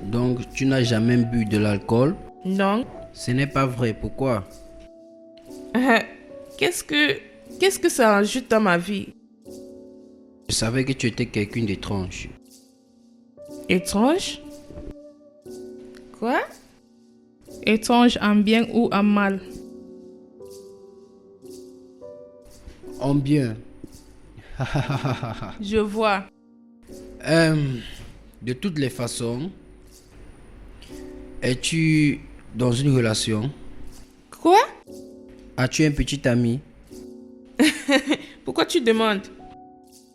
Donc, tu n'as jamais bu de l'alcool? Non. Ce n'est pas vrai. Pourquoi? Qu'est-ce que ça ajoute dans ma vie? Je savais que tu étais quelqu'un d'étrange. Étrange? Quoi? Étrange en bien ou en mal? En bien. Je vois. De toutes les façons, es-tu dans une relation? Quoi? As-tu un petit ami? Pourquoi tu demandes?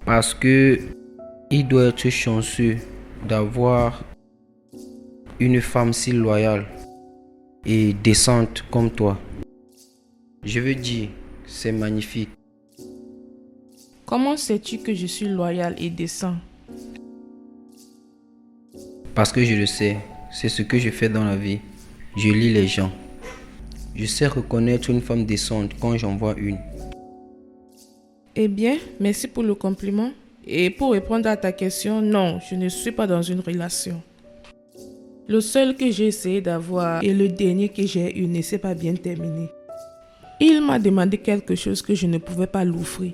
Parce que il doit être chanceux d'avoir une femme si loyale et décente comme toi. Je veux dire, c'est magnifique. Comment sais-tu que je suis loyal et décent? Parce que je le sais, c'est ce que je fais dans la vie. Je lis les gens. Je sais reconnaître une femme décente quand j'en vois une. Eh bien, merci pour le compliment. Et pour répondre à ta question, non, je ne suis pas dans une relation. Le seul que j'ai essayé d'avoir et le dernier que j'ai eu ne s'est pas bien terminé. Il m'a demandé quelque chose que je ne pouvais pas l'offrir.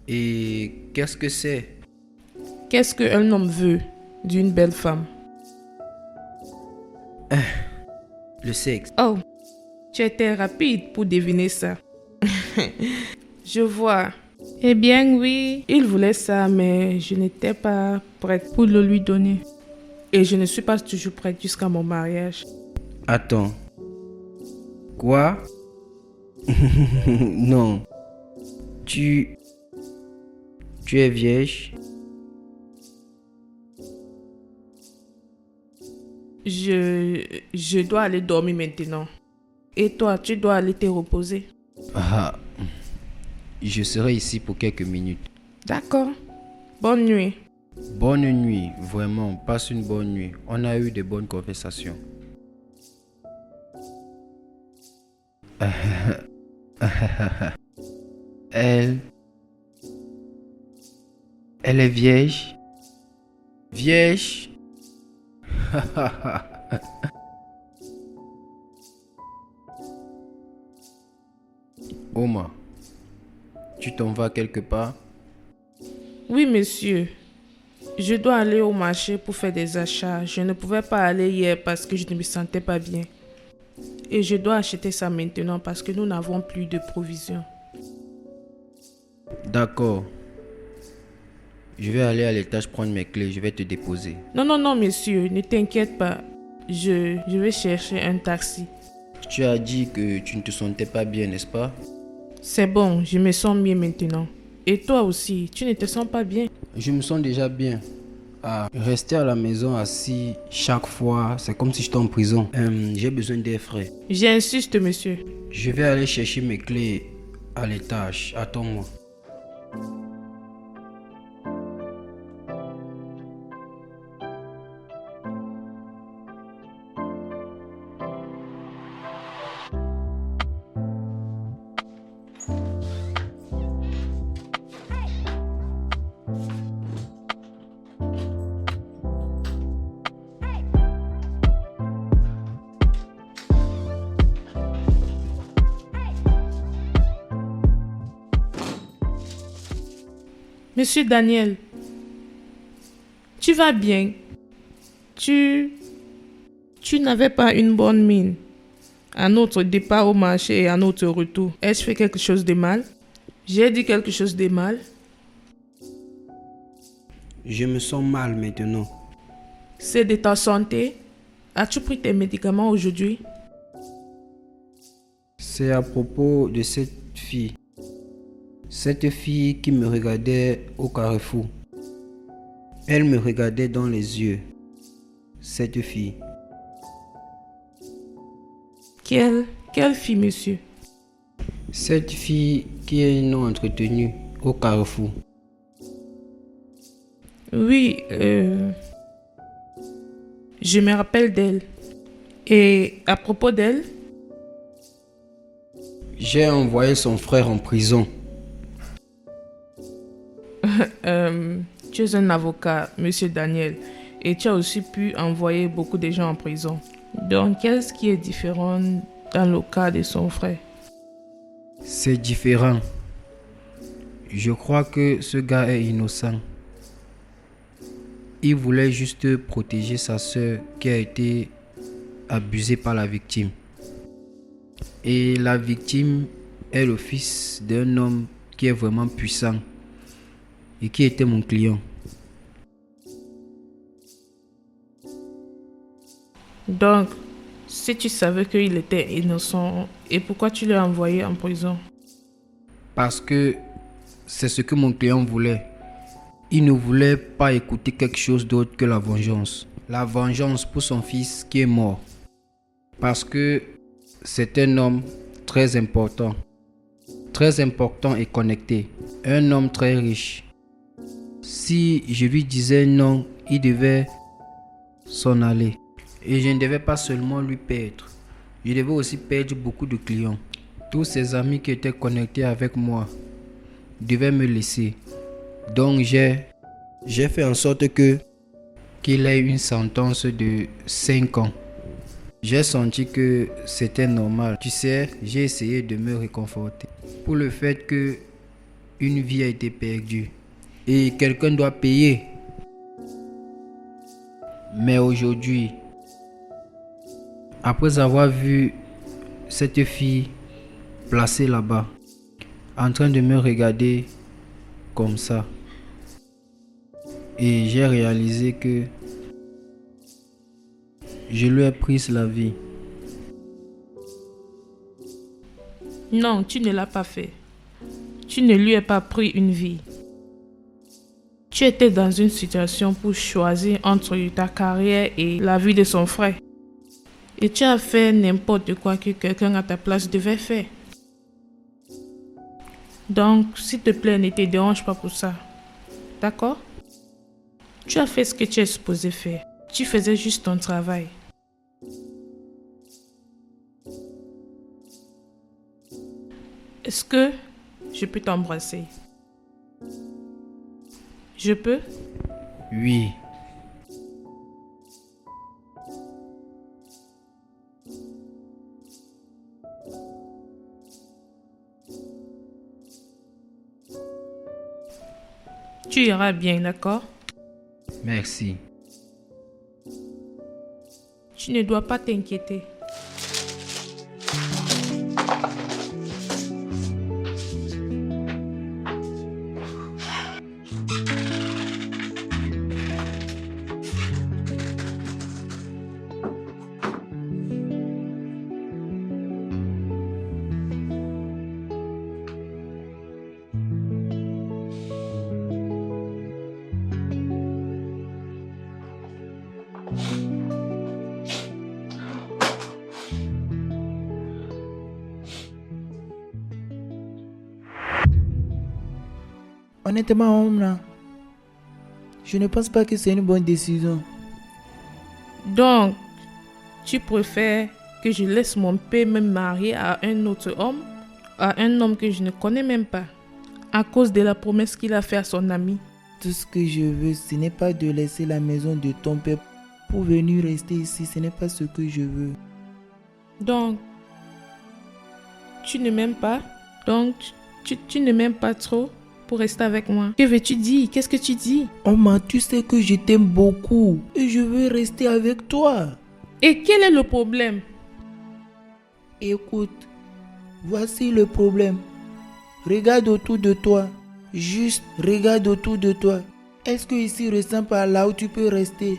Et qu'est-ce que c'est? Qu'est-ce qu'un homme veut d'une belle femme? Le sexe. Oh, tu étais rapide pour deviner ça. Je vois. Eh bien oui, il voulait ça, mais je n'étais pas prête pour le lui donner. Et je ne suis pas toujours prête jusqu'à mon mariage. Attends. Quoi? Non. Tu es vierge? Je dois aller dormir maintenant. Et toi, tu dois aller te reposer. Ah, je serai ici pour quelques minutes. D'accord. Bonne nuit. Bonne nuit, vraiment, passe une bonne nuit. On a eu de bonnes conversations. Elle est vierge. Vierge. Oma, tu t'en vas quelque part? Oui, monsieur. Je dois aller au marché pour faire des achats. Je ne pouvais pas aller hier parce que je ne me sentais pas bien. Et je dois acheter ça maintenant parce que nous n'avons plus de provisions. D'accord. Je vais aller à l'étage prendre mes clés. Je vais te déposer. Non, monsieur. Ne t'inquiète pas. Je vais chercher un taxi. Tu as dit que tu ne te sentais pas bien, n'est-ce pas? C'est bon, je me sens bien maintenant. Et toi aussi, tu ne te sens pas bien? Je me sens déjà bien. Rester à la maison assis chaque fois, c'est comme si j'étais en prison. J'ai besoin d'air frais. J'insiste, monsieur. Je vais aller chercher mes clés à l'étage. Attends-moi. Monsieur Daniel, tu vas bien? Tu n'avais pas une bonne mine. À notre départ au marché et à notre retour, ai-je fait quelque chose de mal? J'ai dit quelque chose de mal? Je me sens mal maintenant. C'est de ta santé? As-tu pris tes médicaments aujourd'hui? C'est à propos de cette fille. Cette fille qui me regardait au carrefour. Elle me regardait dans les yeux. Cette fille. Quelle fille, monsieur? Cette fille qui est non entretenue au carrefour. Oui, je me rappelle d'elle. Et à propos d'elle? J'ai envoyé son frère en prison. Tu es un avocat, monsieur Daniel, et tu as aussi pu envoyer beaucoup de gens en prison. Donc, qu'est-ce qui est différent dans le cas de son frère? C'est différent. Je crois que ce gars est innocent. Il voulait juste protéger sa sœur qui a été abusée par la victime. Et la victime est le fils d'un homme qui est vraiment puissant et qui était mon client. Donc, si tu savais qu'il était innocent, et pourquoi tu l'as envoyé en prison? Parce que c'est ce que mon client voulait. Il ne voulait pas écouter quelque chose d'autre que la vengeance. La vengeance pour son fils qui est mort. Parce que c'est un homme très important. Très important et connecté. Un homme très riche. Si je lui disais non, il devait s'en aller. Et je ne devais pas seulement lui perdre. Je devais aussi perdre beaucoup de clients. Tous ses amis qui étaient connectés avec moi devaient me laisser. Donc j'ai fait en sorte qu'il ait une sentence de 5 ans. J'ai senti que c'était normal. Tu sais, j'ai essayé de me réconforter pour le fait que une vie a été perdue et quelqu'un doit payer. Mais aujourd'hui, après avoir vu cette fille placée là-bas, en train de me regarder comme ça. Et j'ai réalisé que je lui ai pris la vie. Non, tu ne l'as pas fait. Tu ne lui as pas pris une vie. Tu étais dans une situation pour choisir entre ta carrière et la vie de son frère. Et tu as fait n'importe quoi que quelqu'un à ta place devait faire. Donc, s'il te plaît, ne te dérange pas pour ça. D'accord? Tu as fait ce que tu es supposé faire. Tu faisais juste ton travail. Est-ce que je peux t'embrasser? Je peux? Oui. Tu iras bien, d'accord? Merci. Tu ne dois pas t'inquiéter. Honnêtement, Omna, je ne pense pas que c'est une bonne décision. Donc, tu préfères que je laisse mon père me marier à un autre homme, à un homme que je ne connais même pas, à cause de la promesse qu'il a faite à son ami? Tout ce que je veux, ce n'est pas de laisser la maison de ton père pour venir rester ici. Ce n'est pas ce que je veux. Donc, tu ne m'aimes pas? Donc, tu ne m'aimes pas trop pour rester avec moi? Que veux-tu dire? Qu'est-ce que tu dis? Omar, tu sais que je t'aime beaucoup et je veux rester avec toi. Et quel est le problème? Écoute, voici le problème. Regarde autour de toi. Juste regarde autour de toi. Est-ce que ici ressemble à là où tu peux rester?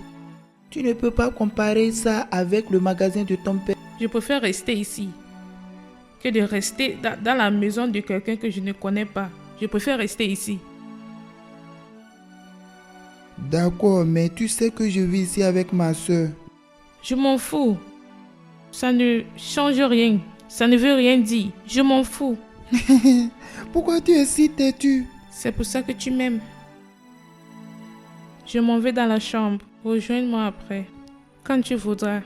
Tu ne peux pas comparer ça avec le magasin de ton père. Je préfère rester ici que de rester dans la maison de quelqu'un que je ne connais pas. Je préfère rester ici. D'accord, mais tu sais que je vis ici avec ma soeur. Je m'en fous. Ça ne change rien. Ça ne veut rien dire. Je m'en fous. Pourquoi tu es si têtu? C'est pour ça que tu m'aimes. Je m'en vais dans la chambre. Rejoins-moi après. Quand tu voudras.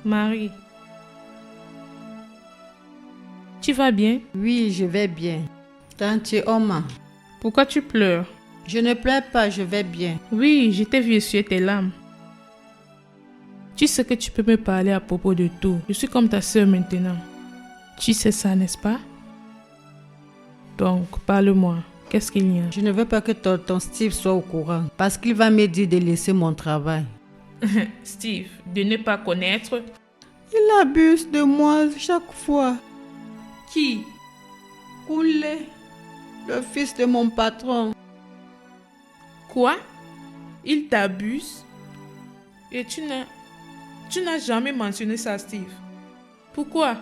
Marie. Tu vas bien? Oui, je vais bien. Tante Oma, Pourquoi tu pleures? je ne pleure pas, je vais bien. Oui, je t'ai vu essuyer tes larmes. Tu sais que tu peux me parler à propos de tout. Je suis comme ta sœur maintenant. Tu sais ça, n'est-ce pas? Donc, parle-moi. Qu'est-ce qu'il y a? Je ne veux pas que tonton Steve soit au courant parce qu'il va me dire de laisser mon travail. Steve, de ne pas connaître. Il abuse de moi chaque fois. Qui? Koulé, le fils de mon patron. Quoi? Il t'abuse? Et tu n'as jamais mentionné ça, Steve. Pourquoi?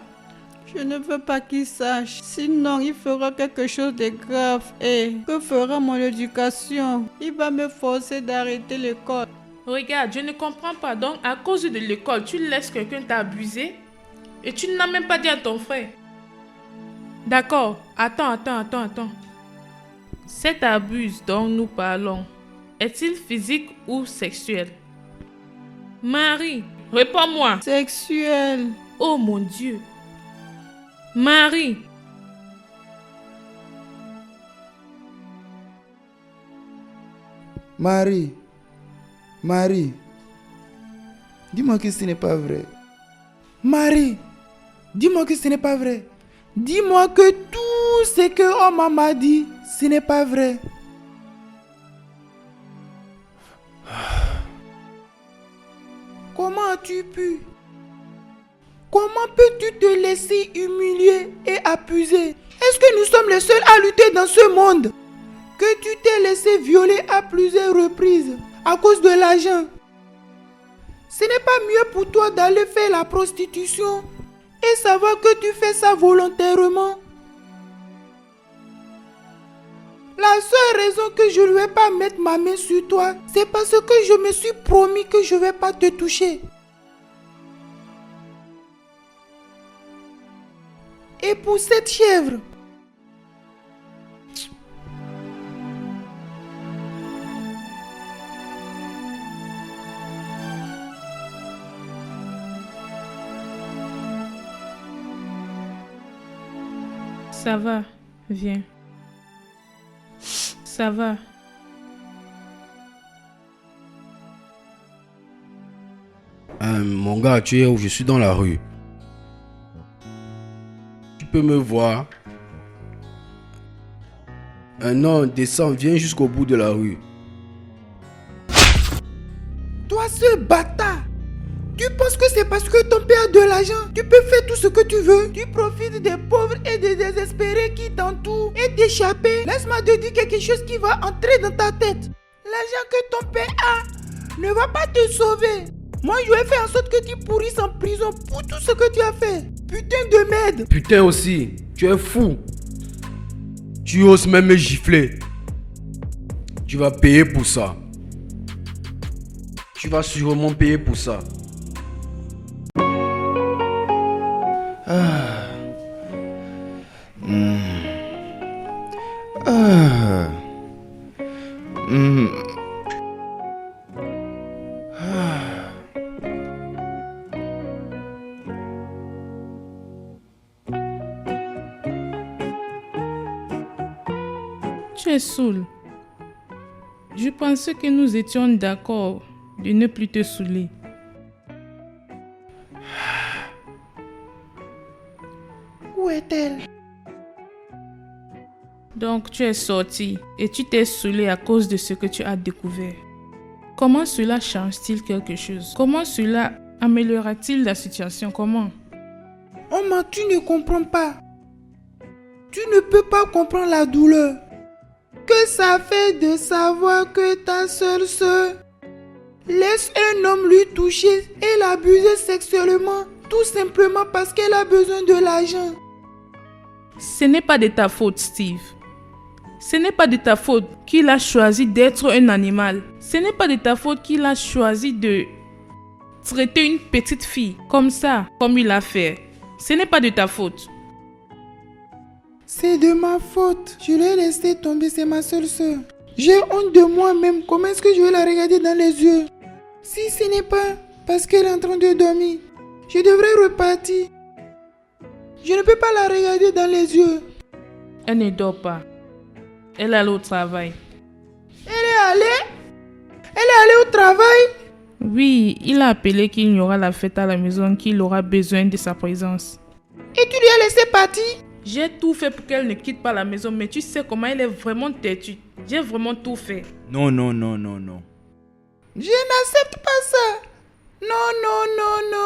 Je ne veux pas qu'il sache, sinon il fera quelque chose de grave. Et que fera mon éducation? Il va me forcer d'arrêter l'école. Regarde, je ne comprends pas. Donc, à cause de l'école, tu laisses quelqu'un t'abuser et tu n'as même pas dit à ton frère. D'accord. Attends. Cet abus dont nous parlons, est-il physique ou sexuel? Marie, réponds-moi. Sexuel. Oh mon Dieu. Marie. Marie, dis-moi que ce n'est pas vrai. Marie, dis-moi que ce n'est pas vrai. Dis-moi que tout ce que Oma m'a dit, ce n'est pas vrai. Comment as-tu pu? Comment peux-tu te laisser humilier et abuser? Est-ce que nous sommes les seuls à lutter dans ce monde? Que tu t'es laissé violer à plusieurs reprises à cause de l'argent. Ce n'est pas mieux pour toi d'aller faire la prostitution et savoir que tu fais ça volontairement? La seule raison que je ne vais pas mettre ma main sur toi, c'est parce que je me suis promis que je ne vais pas te toucher. Et pour cette chèvre, Ça va, viens. Ça va. Mon gars, tu es où? Je suis dans la rue. Tu peux me voir? Non, descends, viens jusqu'au bout de la rue. toi ce bâtard, tu penses que c'est parce que ton père a de l'argent, tu peux faire tout ce que tu veux? Tu profites des pauvres et des désespérés qui t'entourent et t'échapper. Laisse-moi te dire quelque chose qui va entrer dans ta tête. L'argent que ton père a ne va pas te sauver. Moi, je vais faire en sorte que tu pourrisses en prison pour tout ce que tu as fait. Putain de merde. Putain aussi, tu es fou. Tu oses même me gifler. Tu vas payer pour ça. Tu vas sûrement payer pour ça. Tu es saoul. Je pensais que nous étions d'accord de ne plus te saouler. Où est-elle? Donc tu es sorti et tu t'es saoulé à cause de ce que tu as découvert. Comment cela change-t-il quelque chose? Comment cela améliorera-t-il la situation? Comment? Oma, tu ne comprends pas. Tu ne peux pas comprendre la douleur que ça fait de savoir que ta seule sœur laisse un homme lui toucher et l'abuser sexuellement tout simplement parce qu'elle a besoin de l'argent. Ce n'est pas de ta faute, Steve. Ce n'est pas de ta faute qu'il a choisi d'être un animal. Ce n'est pas de ta faute qu'il a choisi de traiter une petite fille comme ça, comme il a fait. Ce n'est pas de ta faute. C'est de ma faute. Je l'ai laissé tomber, c'est ma seule sœur. J'ai honte de moi-même. Comment est-ce que je vais la regarder dans les yeux? Si ce n'est pas parce qu'elle est en train de dormir, je devrais repartir. Je ne peux pas la regarder dans les yeux. Elle ne dort pas. Elle est allée au travail. Elle est allée au travail? Oui, il a appelé qu'il y aura la fête à la maison, qu'il aura besoin de sa présence. Et tu lui as laissé partir? J'ai tout fait pour qu'elle ne quitte pas la maison, mais tu sais comment elle est vraiment têtue. J'ai vraiment tout fait. Non, non, non, non, non. Je n'accepte pas ça. Non, non, non, non.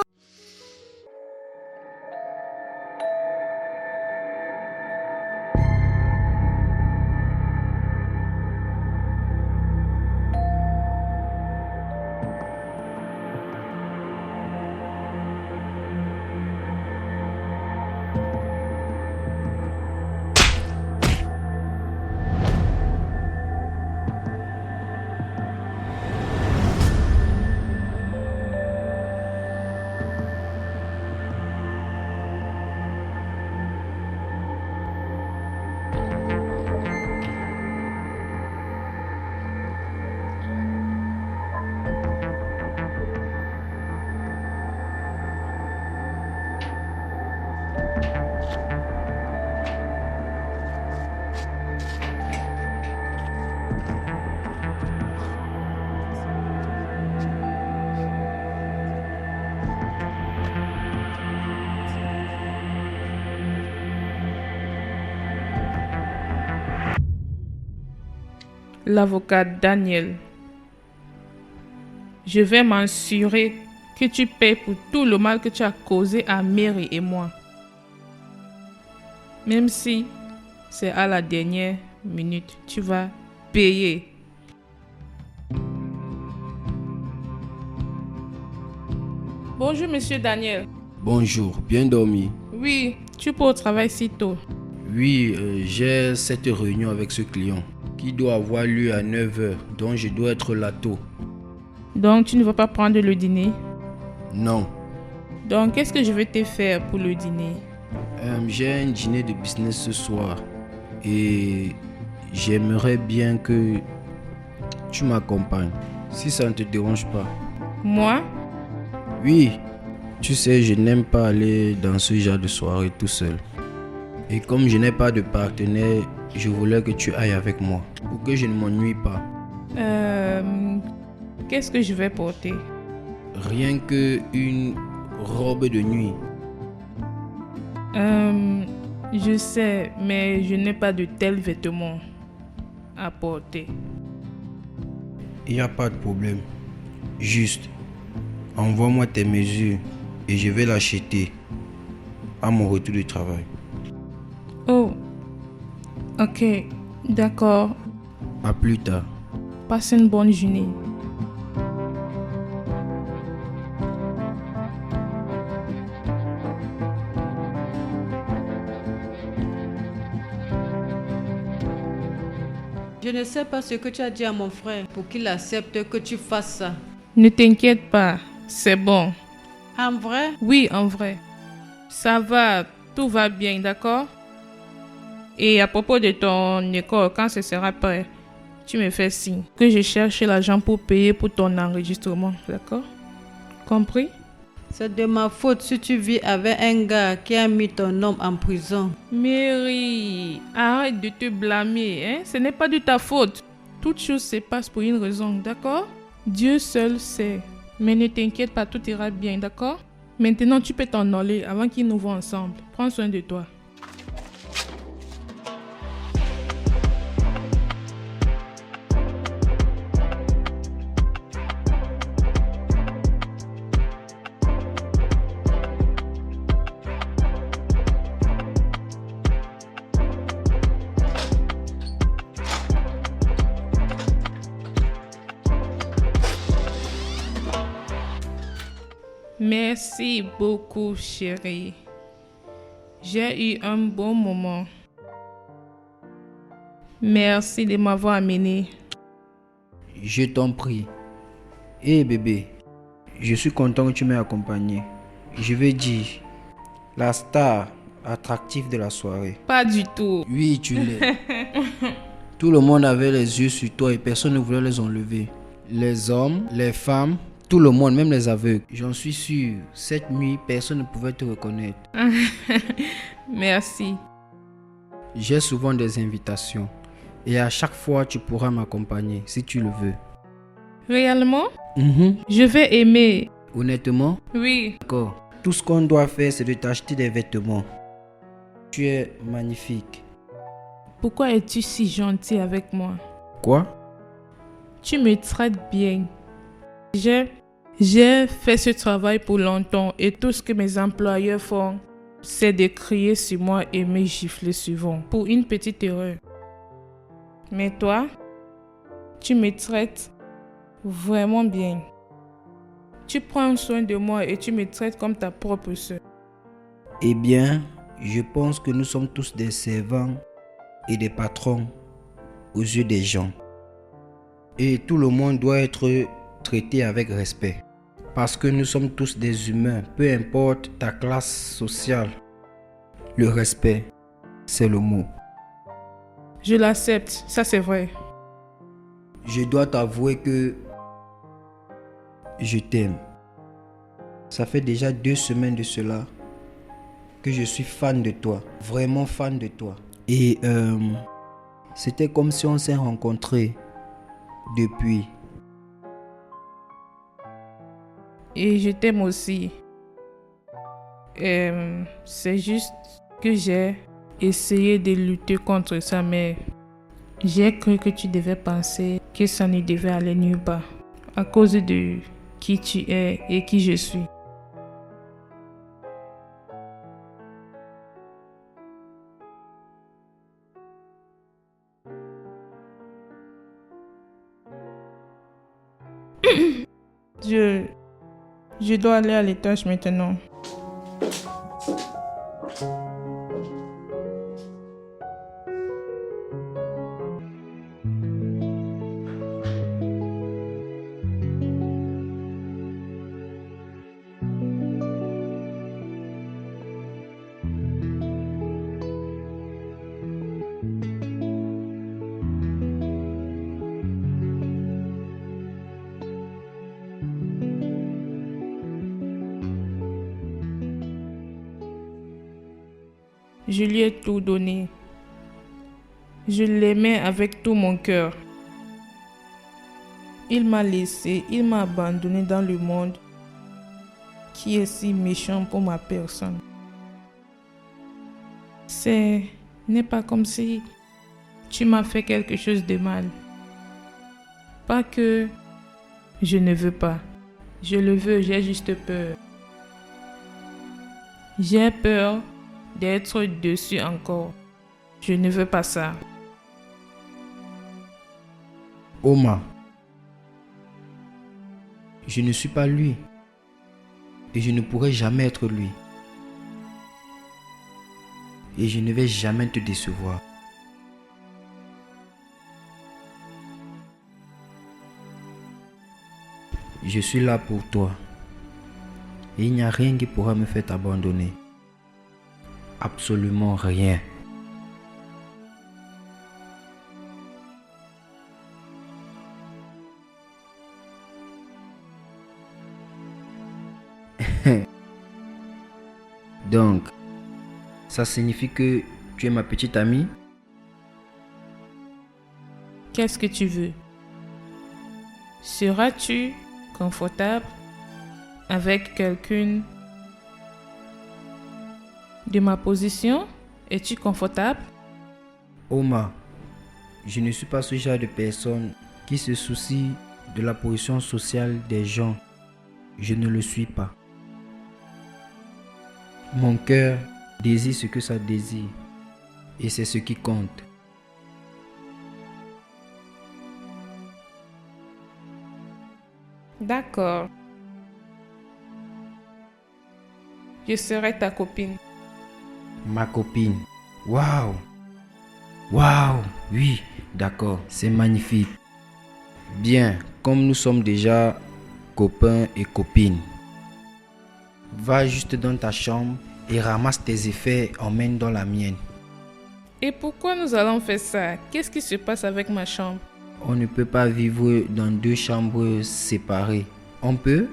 L'avocat Daniel. Je vais m'assurer que tu payes pour tout le mal que tu as causé à Mary et moi. Même si c'est à la dernière minute, tu vas payer. Bonjour, monsieur Daniel. Bonjour, bien dormi. Oui, tu peux au travail si tôt. Oui, j'ai cette réunion avec ce client qui doit avoir lieu à 9h, donc je dois être là tôt. Donc, tu ne vas pas prendre le dîner? Non. Donc, qu'est-ce que je vais te faire pour le dîner? J'ai un dîner de business ce soir et j'aimerais bien que tu m'accompagnes, si ça ne te dérange pas. Moi? Oui, tu sais, je n'aime pas aller dans ce genre de soirée tout seul. Et comme je n'ai pas de partenaire, je voulais que tu ailles avec moi, pour que je ne m'ennuie pas. Qu'est-ce que je vais porter? Rien que une robe de nuit. Je sais, mais je n'ai pas de tels vêtements à porter. Il n'y a pas de problème. Juste, envoie-moi tes mesures et je vais l'acheter à mon retour du travail. Oh, ok, d'accord. À plus tard. Passe une bonne journée. Je ne sais pas ce que tu as dit à mon frère pour qu'il accepte que tu fasses ça. Ne t'inquiète pas, c'est bon. En vrai? Oui, en vrai. Ça va, tout va bien, d'accord? Et à propos de ton école, quand ce sera prêt, tu me fais signe que je cherche l'argent pour payer pour ton enregistrement, d'accord? Compris? C'est de ma faute si tu vis avec un gars qui a mis ton homme en prison. Mary, arrête de te blâmer, hein? Ce n'est pas de ta faute. Toute chose se passe pour une raison, d'accord? Dieu seul sait. Mais ne t'inquiète pas, tout ira bien, d'accord? Maintenant, tu peux t'en aller avant qu'ils nous voient ensemble. Prends soin de toi. Merci beaucoup, chérie. J'ai eu un bon moment. Merci de m'avoir amené. Je t'en prie. Hé bébé, je suis content que tu m'aies accompagné. Je veux dire, la star attractive de la soirée. Pas du tout. Oui, tu l'es. Tout le monde avait les yeux sur toi et personne ne voulait les enlever. Les hommes, les femmes, tout le monde, même les aveugles. J'en suis sûr, cette nuit, personne ne pouvait te reconnaître. Merci. J'ai souvent des invitations et à chaque fois, tu pourras m'accompagner si tu le veux. Réellement? Je vais aimer. Honnêtement? Oui. D'accord. Tout ce qu'on doit faire, c'est de t'acheter des vêtements. Tu es magnifique. Pourquoi es-tu si gentil avec moi? Quoi? Tu me traites bien. J'ai fait ce travail pour longtemps et tout ce que mes employeurs font, c'est de crier sur moi et me gifler souvent pour une petite erreur. Mais toi, tu me traites vraiment bien. Tu prends soin de moi et tu me traites comme ta propre sœur. Eh bien, je pense que nous sommes tous des servants et des patrons aux yeux des gens. Et tout le monde doit être traité avec respect. Parce que nous sommes tous des humains, peu importe ta classe sociale. Le respect, c'est le mot. Je l'accepte, ça c'est vrai. Je dois t'avouer que je t'aime. Ça fait déjà 2 semaines de cela que je suis fan de toi, vraiment fan de toi. Et c'était comme si on s'est rencontrés depuis. Et je t'aime aussi. C'est juste que j'ai essayé de lutter contre ça, mais j'ai cru que tu devais penser que ça ne devait aller nulle part à cause de qui tu es et qui je suis. Je dois aller à l'étage maintenant. Je lui ai tout donné. Je l'aimais avec tout mon cœur. Il m'a laissé, il m'a abandonné dans le monde qui est si méchant pour ma personne. Ce n'est pas comme si tu m'as fait quelque chose de mal. Pas que je ne veux pas. Je le veux, j'ai juste peur. J'ai peur d'être dessus encore. Je ne veux pas ça. Oma, je ne suis pas lui. Et je ne pourrai jamais être lui. Et je ne vais jamais te décevoir. Je suis là pour toi. Et il n'y a rien qui pourra me faire t'abandonner. Absolument rien. Donc, ça signifie que tu es ma petite amie? Qu'est-ce que tu veux? Seras-tu confortable avec quelqu'un de ma position? Es-tu confortable? Oma, je ne suis pas ce genre de personne qui se soucie de la position sociale des gens. Je ne le suis pas. Mon cœur désire ce que ça désire. Et c'est ce qui compte. D'accord. Je serai ta copine. Ma copine. Waouh! Waouh! Oui, d'accord, c'est magnifique. Bien, comme nous sommes déjà copains et copines, va juste dans ta chambre et ramasse tes effets, emmène dans la mienne. Et pourquoi nous allons faire ça? Qu'est-ce qui se passe avec ma chambre? On ne peut pas vivre dans deux chambres séparées. On peut?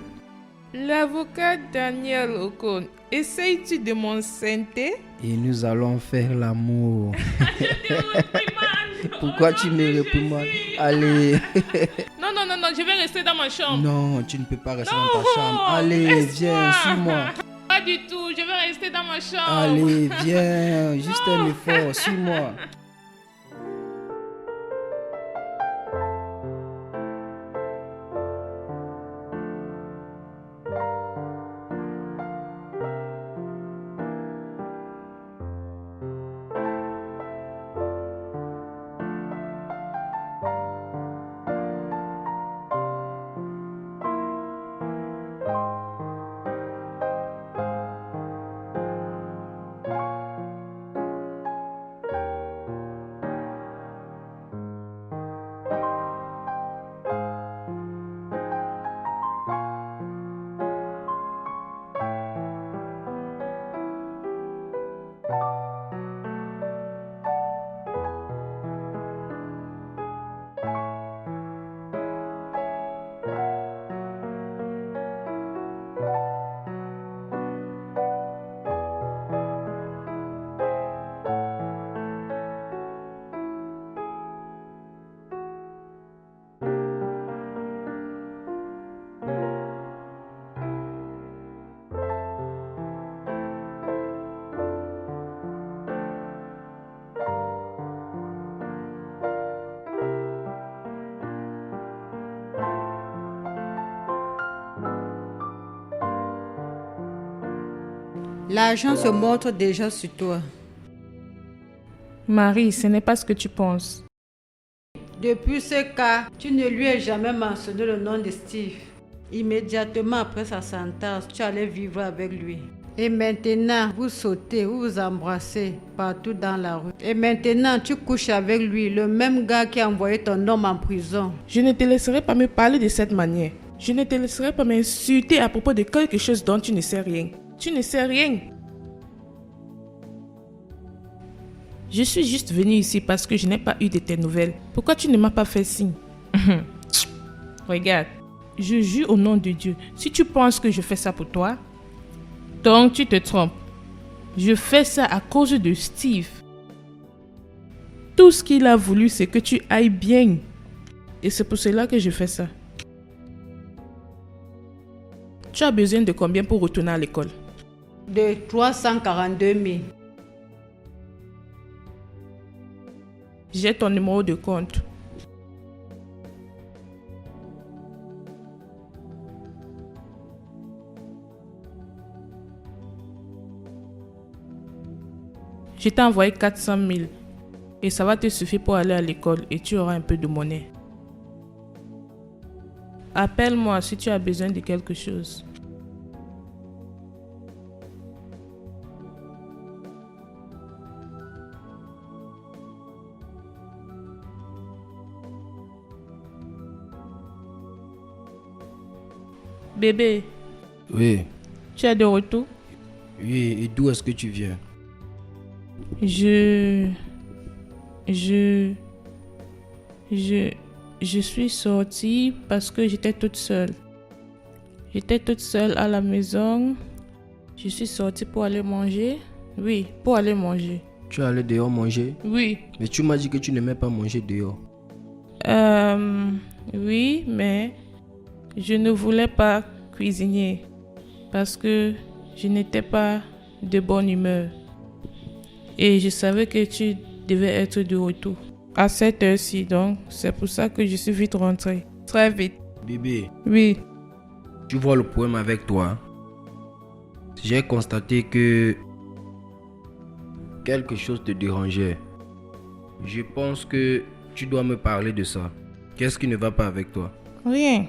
L'avocat Daniel Ocon, essayes-tu de m'enceinter? Et nous allons faire l'amour. Pourquoi tu me réprimandes? Allez. Non, non, non, non, je vais rester dans ma chambre. Non, tu ne peux pas rester dans ta chambre. Allez, viens, suis-moi. Pas du tout, je vais rester dans ma chambre. Allez, viens, juste un effort, suis-moi. L'argent se montre déjà sur toi. Marie, ce n'est pas ce que tu penses. Depuis ce cas, tu ne lui as jamais mentionné le nom de Steve. Immédiatement après sa sentence, tu allais vivre avec lui. Et maintenant, vous sautez, vous vous embrassez partout dans la rue. Et maintenant, tu couches avec lui, le même gars qui a envoyé ton homme en prison. Je ne te laisserai pas me parler de cette manière. Je ne te laisserai pas m'insulter à propos de quelque chose dont tu ne sais rien. Tu ne sais rien. Je suis juste venue ici parce que je n'ai pas eu de tes nouvelles. Pourquoi tu ne m'as pas fait signe? Regarde, je jure au nom de Dieu, si tu penses que je fais ça pour toi, donc tu te trompes. Je fais ça à cause de Steve. Tout ce qu'il a voulu, c'est que tu ailles bien. Et c'est pour cela que je fais ça. Tu as besoin de combien pour retourner à l'école? De 342 000. J'ai ton numéro de compte. Je t'ai envoyé 400 000 et ça va te suffire pour aller à l'école et tu auras un peu de monnaie. Appelle-moi si tu as besoin de quelque chose. Bébé, Oui, tu as de retour? oui, et d'où est-ce que tu viens? Je suis sortie parce que j'étais toute seule. J'étais toute seule à la maison. Je suis sortie pour aller manger. Oui, pour aller manger. Tu es allé dehors manger? Oui. Mais tu m'as dit que tu n'aimais pas manger dehors. Oui, mais je ne voulais pas cuisiner parce que je n'étais pas de bonne humeur. Et je savais que tu devais être de retour à cette heure-ci, donc c'est pour ça que je suis vite rentrée. Très vite. Bébé, Oui. tu vois le problème avec toi? J'ai constaté que quelque chose te dérangeait. Je pense que tu dois me parler de ça. Qu'est-ce qui ne va pas avec toi? Rien.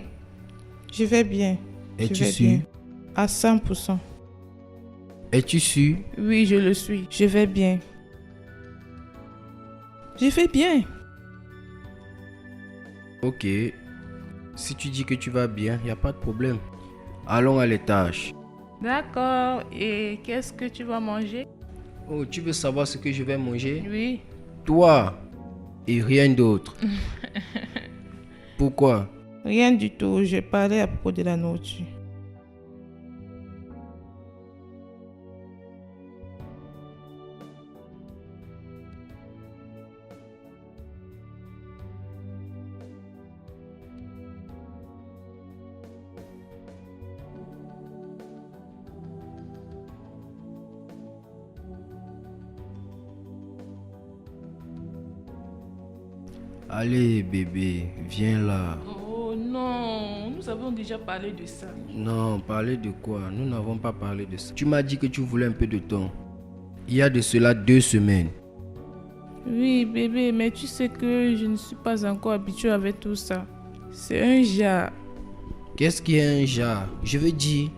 Je vais bien. Es-tu Je vais sûr? bien. À 100%. Es-tu sûr? Oui, je le suis. Je vais bien. Je vais bien. Ok. Si tu dis que tu vas bien, il n'y a pas de problème. Allons à l'étage. D'accord. Et qu'est-ce que tu vas manger? Oh, tu veux savoir ce que je vais manger? Oui. Toi et rien d'autre. Pourquoi? Rien du tout. Je parlais à propos de la nourriture. Allez bébé, viens là. Oh non, nous avons déjà parlé de ça. Non, parler de quoi? Nous n'avons pas parlé de ça. Tu m'as dit que tu voulais un peu de temps. Il y a de cela 2 semaines. Oui, bébé, mais tu sais que je ne suis pas encore habituée avec tout ça. C'est un jar. Qu'est-ce qui est un jar? Je veux dire...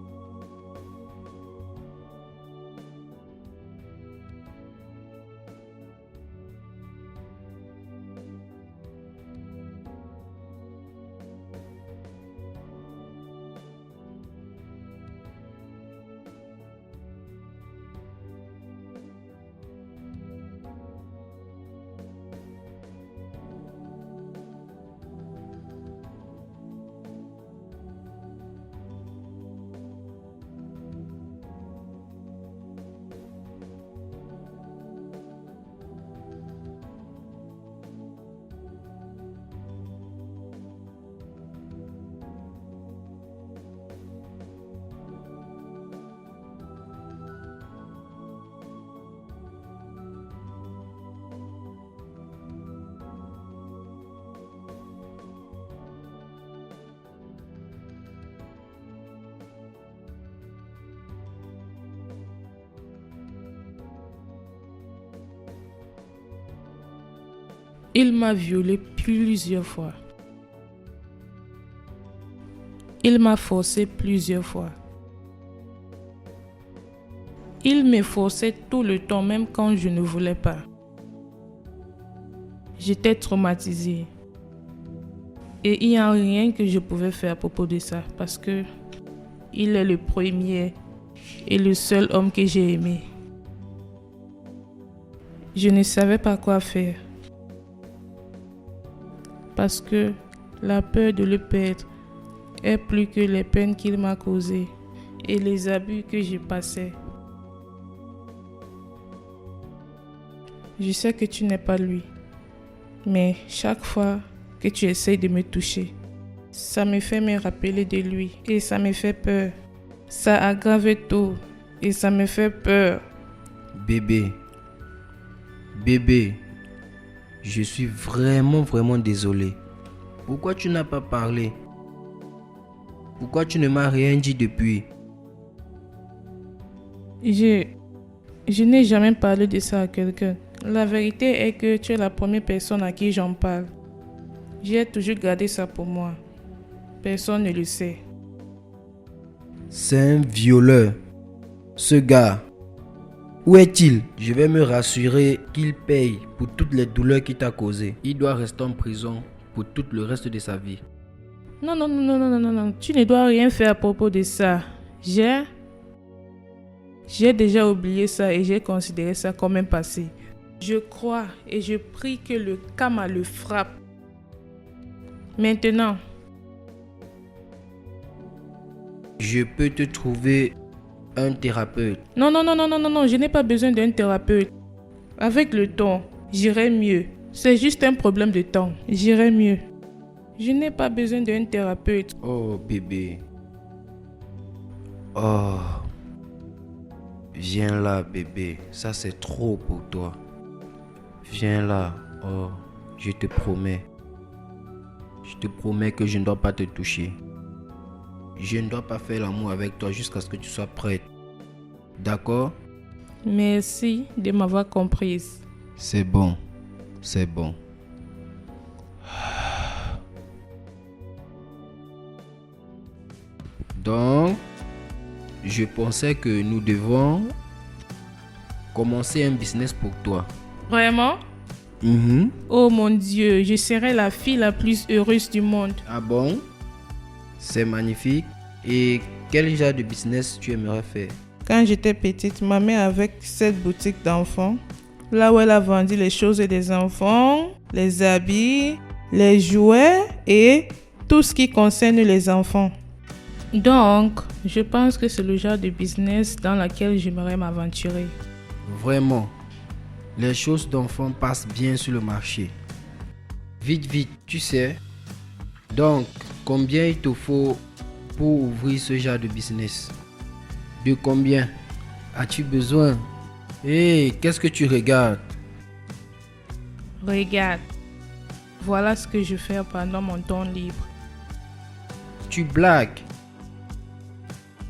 Il m'a violée plusieurs fois. Il m'a forcé plusieurs fois. Il me forçait tout le temps, même quand je ne voulais pas. J'étais traumatisée. Et il n'y a rien que je pouvais faire à propos de ça parce que il est le premier et le seul homme que j'ai aimé. Je ne savais pas quoi faire parce que la peur de le perdre est plus que les peines qu'il m'a causées et les abus que j'ai passés. Je sais que tu n'es pas lui, mais chaque fois que tu essayes de me toucher, ça me fait me rappeler de lui et ça me fait peur. Ça aggrave tout et ça me fait peur. Bébé, je suis vraiment désolé. Pourquoi tu n'as pas parlé? Pourquoi tu ne m'as rien dit depuis? Je n'ai jamais parlé de ça à quelqu'un. La vérité est que tu es la première personne à qui j'en parle. J'ai toujours gardé ça pour moi. Personne ne le sait. C'est un violeur. Ce gars, où est-il? Je vais me rassurer qu'il paye pour toutes les douleurs qu'il t'a causées. Il doit rester en prison pour tout le reste de sa vie. Non. Tu ne dois rien faire à propos de ça. J'ai déjà oublié ça et j'ai considéré ça comme un passé. Je crois et je prie que le karma le frappe. Maintenant, je peux te trouver un thérapeute. Non, je n'ai pas besoin d'un thérapeute. Avec le temps, j'irai mieux. C'est juste un problème de temps. J'irai mieux. Je n'ai pas besoin d'un thérapeute. Oh bébé. Oh. Viens là bébé. Ça c'est trop pour toi. Viens là. Oh. Je te promets. Je te promets que je ne dois pas te toucher. Je ne dois pas faire l'amour avec toi jusqu'à ce que tu sois prête. D'accord? Merci de m'avoir comprise. C'est bon. C'est bon. Donc, je pensais que nous devons commencer un business pour toi. Vraiment? Oh mon Dieu, je serai la fille la plus heureuse du monde. Ah bon? C'est magnifique. Et quel genre de business tu aimerais faire? Quand j'étais petite, ma mère avait cette boutique d'enfants, là où elle a vendu les choses des enfants, les habits, les jouets et tout ce qui concerne les enfants. Donc, je pense que c'est le genre de business dans lequel j'aimerais m'aventurer. Vraiment, les choses d'enfants passent bien sur le marché. Vite, tu sais. Donc, combien il te faut pour ouvrir ce genre de business? De combien as-tu besoin? Hé, qu'est-ce que tu regardes? Regarde, voilà ce que je fais pendant mon temps libre. Tu blagues?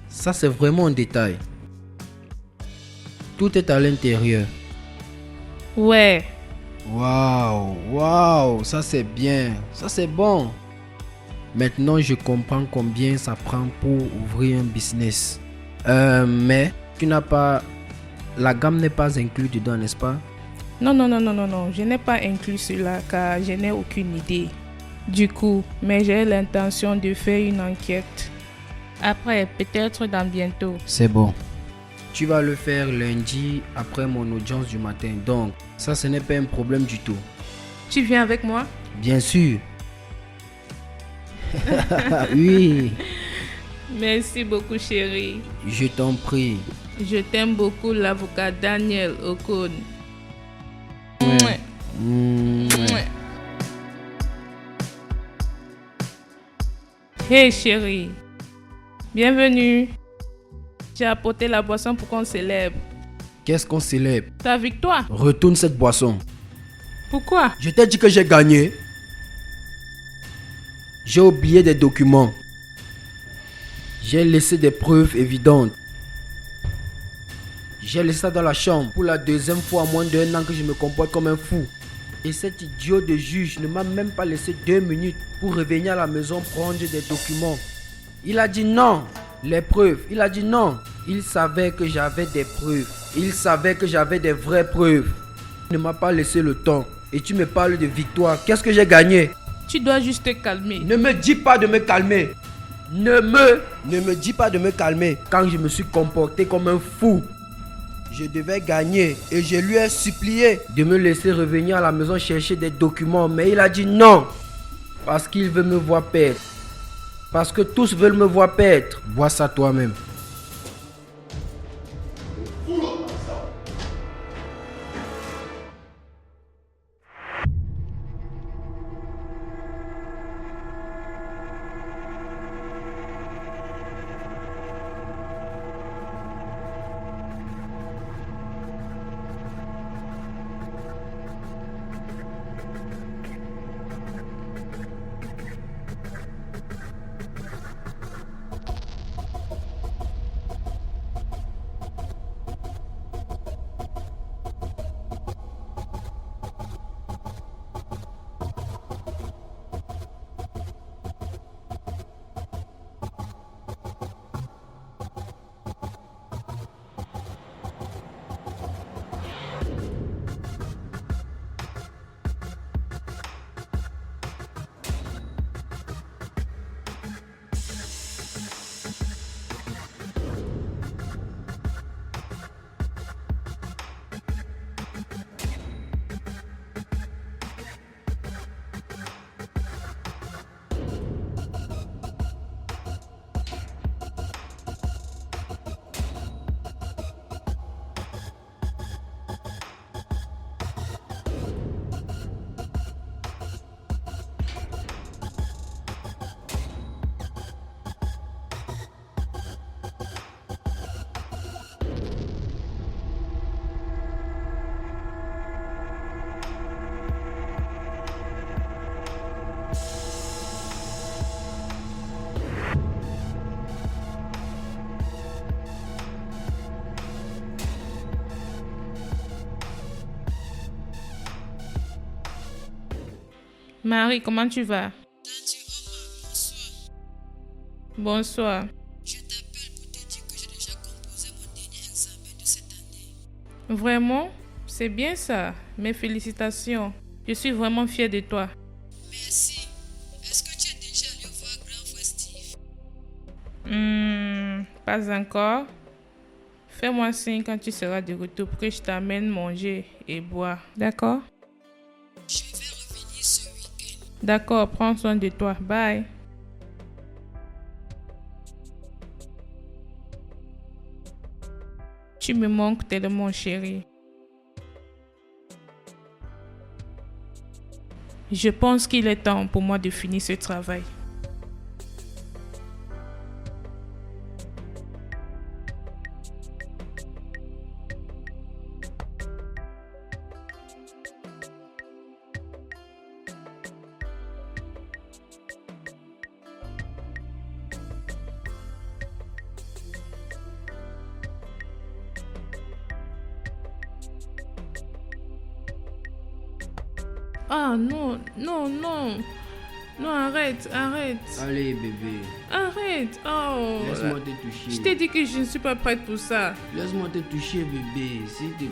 Ça, c'est vraiment un détail. Tout est à l'intérieur. Ouais. Waouh, ça c'est bien, ça c'est bon. Maintenant, je comprends combien ça prend pour ouvrir un business. Mais tu n'as pas... La gamme n'est pas inclue dedans, n'est-ce pas? Non, je n'ai pas inclus cela car je n'ai aucune idée. Du coup, mais j'ai l'intention de faire une enquête. Après, peut-être dans bientôt. C'est bon. Tu vas le faire lundi après mon audience du matin. Donc, ça, ce n'est pas un problème du tout. Tu viens avec moi? Bien sûr. Oui. Merci beaucoup, chérie. Je t'en prie. Je t'aime beaucoup, l'avocat Daniel Okon. Hey, chérie. Bienvenue. J'ai apporté la boisson pour qu'on célèbre. Qu'est-ce qu'on célèbre? Ta victoire. Retourne cette boisson. Pourquoi? Je t'ai dit que j'ai gagné. J'ai oublié des documents. J'ai laissé des preuves évidentes. J'ai laissé ça dans la chambre pour la deuxième fois en moins d'1 an que je me comporte comme un fou. Et cet idiot de juge ne m'a même pas laissé 2 minutes pour revenir à la maison prendre des documents. Il a dit non. Les preuves. Il a dit non. Il savait que j'avais des preuves. Il savait que j'avais des vraies preuves. Il ne m'a pas laissé le temps. Et tu me parles de victoire. Qu'est-ce que j'ai gagné? Tu dois juste te calmer. Ne me dis pas de me calmer. Ne me dis pas de me calmer. Quand je me suis comporté comme un fou, je devais gagner et je lui ai supplié de me laisser revenir à la maison chercher des documents. Mais il a dit non. Parce qu'il veut me voir perdre. Parce que tous veulent me voir perdre. Vois ça toi-même. Marie, comment tu vas? Bonsoir. Je t'appelle pour te dire que j'ai déjà composé mon dernier examen de cette année. Vraiment? C'est bien ça. Mes félicitations. Je suis vraiment fière de toi. Merci. Est-ce que tu es déjà allé voir grand frère Steve? Pas encore. Fais-moi signe quand tu seras de retour pour que je t'amène manger et boire. D'accord? Je vais revenir ce week-end. D'accord, prends soin de toi. Bye. Tu me manques tellement, chérie. Je pense qu'il est temps pour moi de finir ce travail. Ah non, non, non. Non, arrête, arrête. Allez bébé, Arrête. Oh. laisse-moi te toucher. Je t'ai dit que je ne suis pas prête pour ça. Laisse-moi te toucher bébé, s'il te plaît.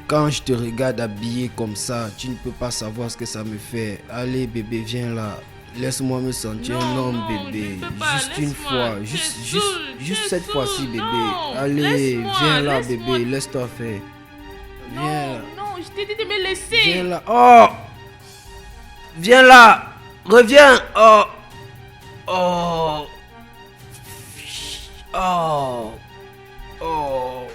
Quand je te regarde habillé comme ça, tu ne peux pas savoir ce que ça me fait. Allez bébé, viens là. Laisse-moi me sentir un Non, homme non, bébé. je peux pas. Juste une Laisse-moi. fois. Tu es Juste saoul, cette tu es fois-ci saoul. bébé. Non, Allez, laisse-moi, viens là laisse-moi. bébé. Laisse-toi faire. Viens Non, là. non, je t'ai dit de me laisser. Viens là. Oh! Viens là. Reviens. Oh. Oh. Oh. Oh.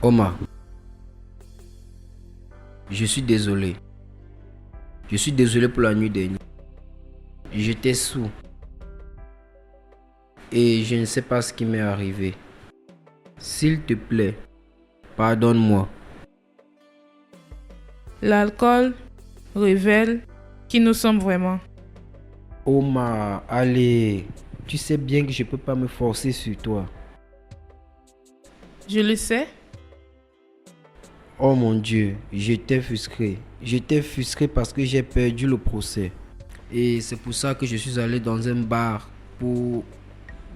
Omar, je suis désolé. Je suis désolé pour la nuit dernière. J'étais sous. Et je ne sais pas ce qui m'est arrivé. S'il te plaît, pardonne-moi. L'alcool révèle qui nous sommes vraiment. Omar, allez. Tu sais bien que je peux pas me forcer sur toi. Je le sais. Oh mon Dieu, j'étais frustré. J'étais frustré parce que j'ai perdu le procès. Et c'est pour ça que je suis allé dans un bar pour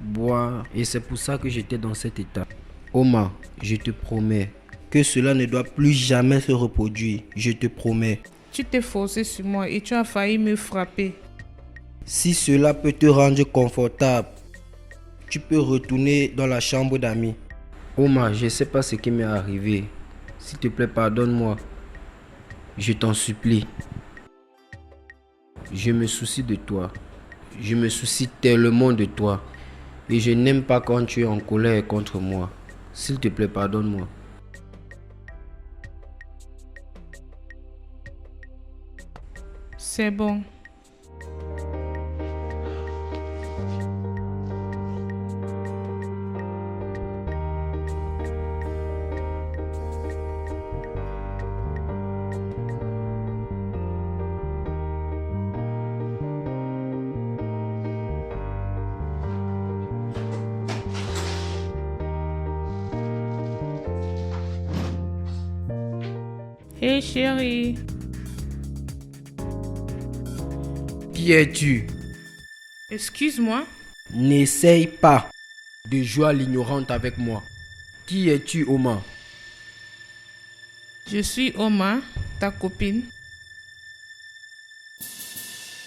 boire. Et c'est pour ça que j'étais dans cet état. Omar, je te promets que cela ne doit plus jamais se reproduire. Je te promets. Tu t'es forcé sur moi et tu as failli me frapper. Si cela peut te rendre confortable, tu peux retourner dans la chambre d'amis. Omar, je ne sais pas ce qui m'est arrivé. S'il te plaît, pardonne-moi. Je t'en supplie. Je me soucie de toi. Je me soucie tellement de toi. Et je n'aime pas quand tu es en colère contre moi. S'il te plaît, pardonne-moi. C'est bon. Hé chérie, Qui es-tu? excuse-moi. N'essaye pas. De jouer à l'ignorante avec moi. Qui es-tu, Omar? Je suis Omar, ta copine.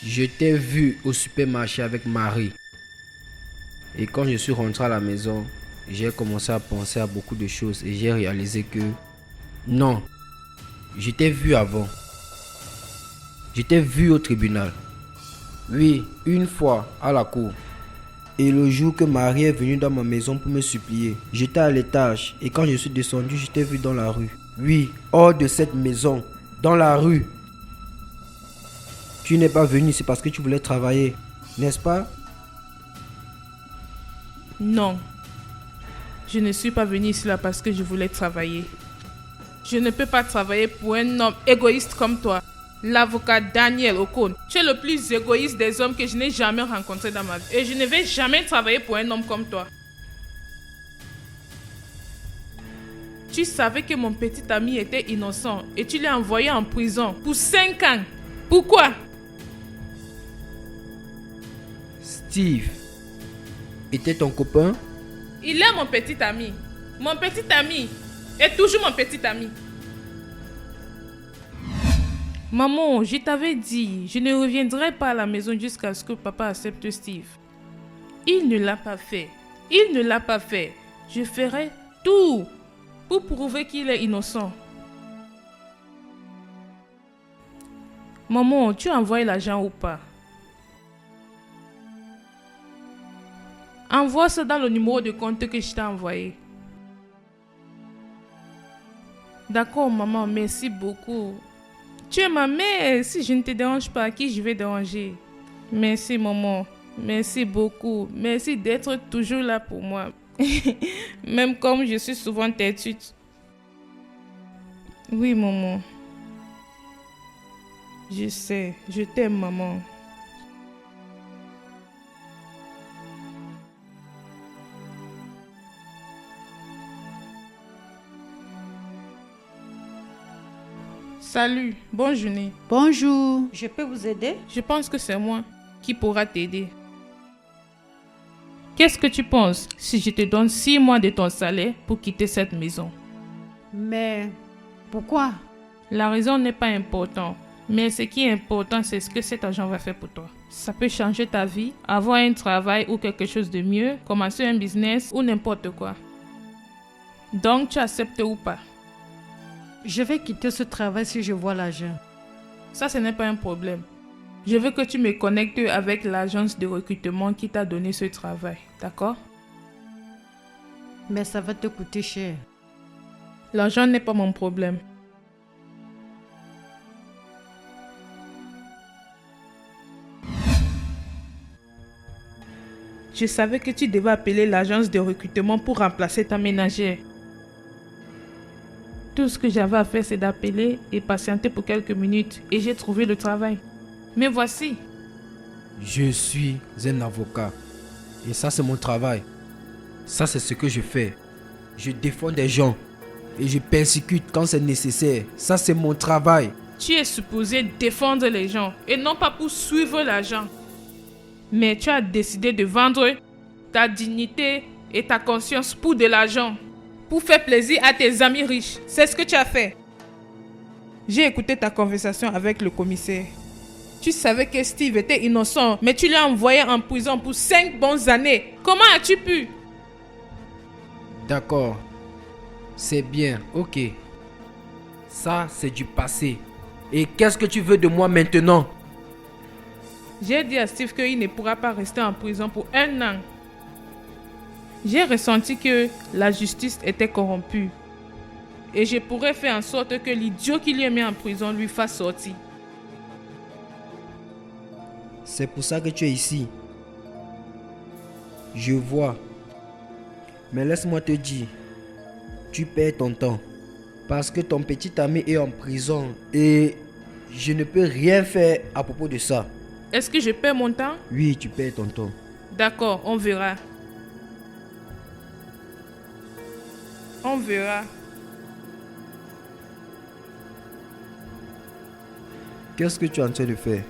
Je t'ai vu au supermarché avec Marie. Et quand je suis rentré à la maison, j'ai commencé à penser à beaucoup de choses et j'ai réalisé que non, je t'ai vu avant. Je t'ai vu au tribunal. Oui, une fois à la cour. Et le jour que Marie est venue dans ma maison pour me supplier, j'étais à l'étage et quand je suis descendu, je t'ai vu dans la rue. Oui, hors de cette maison, dans la rue. Tu n'es pas venu, c'est parce que tu voulais travailler, n'est-ce pas? Non. Je ne suis pas venue ici là parce que je voulais travailler. Je ne peux pas travailler pour un homme égoïste comme toi. L'avocat Daniel Okon. Tu es le plus égoïste des hommes que je n'ai jamais rencontré dans ma vie. Et je ne vais jamais travailler pour un homme comme toi. Tu savais que mon petit ami était innocent et tu l'as envoyé en prison pour 5 ans. Pourquoi? Steve était ton copain? Il est mon petit ami. Mon petit ami est toujours mon petit ami. Maman, je t'avais dit, je ne reviendrai pas à la maison jusqu'à ce que papa accepte Steve. Il ne l'a pas fait. Il ne l'a pas fait. Je ferai tout pour prouver qu'il est innocent. Maman, tu as envoyé l'argent ou pas? Envoie ça dans le numéro de compte que je t'ai envoyé. D'accord, maman, merci beaucoup. Tu es ma mère. Si je ne te dérange pas, qui je vais déranger? Merci, maman. Merci beaucoup. Merci d'être toujours là pour moi. Même comme je suis souvent têtue. Oui, maman. Je sais. Je t'aime, maman. Salut, bonne journée. Bonjour, je peux vous aider? Je pense que c'est moi qui pourra t'aider. Qu'est-ce que tu penses si je te donne 6 mois de ton salaire pour quitter cette maison? Mais pourquoi? La raison n'est pas importante, mais ce qui est important, c'est ce que cet argent va faire pour toi. Ça peut changer ta vie, avoir un travail ou quelque chose de mieux, commencer un business ou n'importe quoi. Donc, tu acceptes ou pas? Je vais quitter ce travail si je vois l'argent. Ça, ce n'est pas un problème. Je veux que tu me connectes avec l'agence de recrutement qui t'a donné ce travail, d'accord? Mais ça va te coûter cher. L'argent n'est pas mon problème. Je savais que tu devais appeler l'agence de recrutement pour remplacer ta ménagère. Tout ce que j'avais à faire, c'est d'appeler et patienter pour quelques minutes et j'ai trouvé le travail. Mais voici. Je suis un avocat. Et ça, c'est mon travail. Ça, c'est ce que je fais. Je défends des gens. Et je persécute quand c'est nécessaire. Ça, c'est mon travail. Tu es supposé défendre les gens et non pas pour suivre l'argent. Mais tu as décidé de vendre ta dignité et ta conscience pour de l'argent. Pour faire plaisir à tes amis riches. C'est ce que tu as fait. J'ai écouté ta conversation avec le commissaire. Tu savais que Steve était innocent, mais tu l'as envoyé en prison pour 5 bonnes années. Comment as-tu pu? D'accord. C'est bien, ok. Ça, c'est du passé. Et qu'est-ce que tu veux de moi maintenant? J'ai dit à Steve qu'il ne pourra pas rester en prison pour 1 an. J'ai ressenti que la justice était corrompue. Et je pourrais faire en sorte que l'idiot qui lui a mis en prison lui fasse sortir. C'est pour ça que tu es ici. Je vois. Mais laisse-moi te dire, tu perds ton temps. Parce que ton petit ami est en prison et je ne peux rien faire à propos de ça. Est-ce que je perds mon temps? Oui, tu perds ton temps. D'accord, on verra. On verra. Qu'est-ce que tu es en train de faire?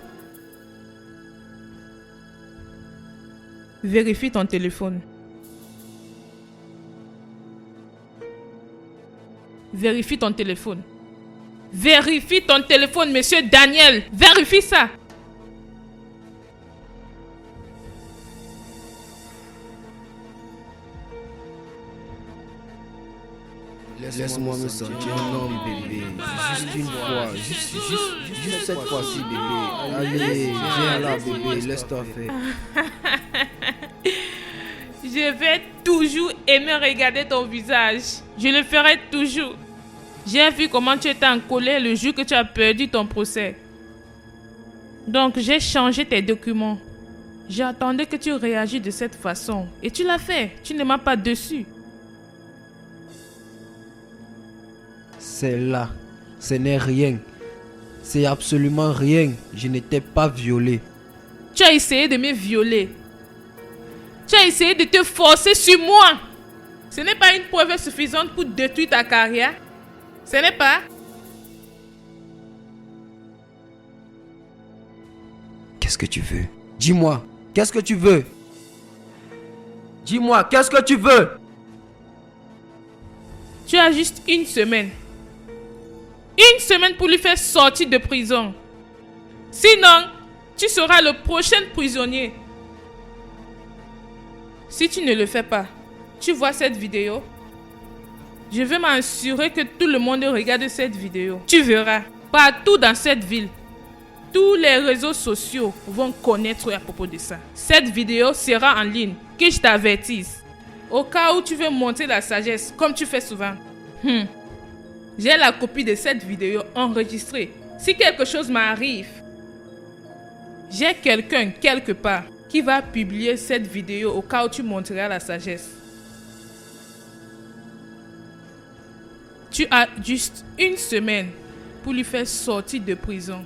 Vérifie ton téléphone. Vérifie ton téléphone. Vérifie ton téléphone, monsieur Daniel. Vérifie ça. Laisse-moi me sentir un homme, bébé. Juste une fois. Juste cette fois-ci, bébé. Allez, viens là, bébé. Laisse-toi faire. Je vais toujours aimer regarder ton visage. Je le ferai toujours. J'ai vu comment tu étais en colère le jour que tu as perdu ton procès. Donc, j'ai changé tes documents. J'attendais que tu réagisses de cette façon. Et tu l'as fait. Tu ne m'as pas dessus. C'est là. Ce n'est rien. C'est absolument rien. Je n'étais pas violé. Tu as essayé de me violer. Tu as essayé de te forcer sur moi. Ce n'est pas une preuve suffisante pour détruire ta carrière. Ce n'est pas. Qu'est-ce que tu veux? Dis-moi. Qu'est-ce que tu veux? Dis-moi, qu'est-ce que tu veux? Tu as juste 1 semaine. 1 semaine pour lui faire sortir de prison. Sinon, tu seras le prochain prisonnier. Si tu ne le fais pas, tu vois cette vidéo. Je veux m'assurer que tout le monde regarde cette vidéo. Tu verras, partout dans cette ville, tous les réseaux sociaux vont connaître à propos de ça. Cette vidéo sera en ligne, que je t'avertisse. Au cas où tu veux montrer la sagesse, comme tu fais souvent. J'ai la copie de cette vidéo enregistrée. Si quelque chose m'arrive, j'ai quelqu'un quelque part qui va publier cette vidéo au cas où tu montreras la sagesse. Tu as juste 1 semaine pour lui faire sortir de prison.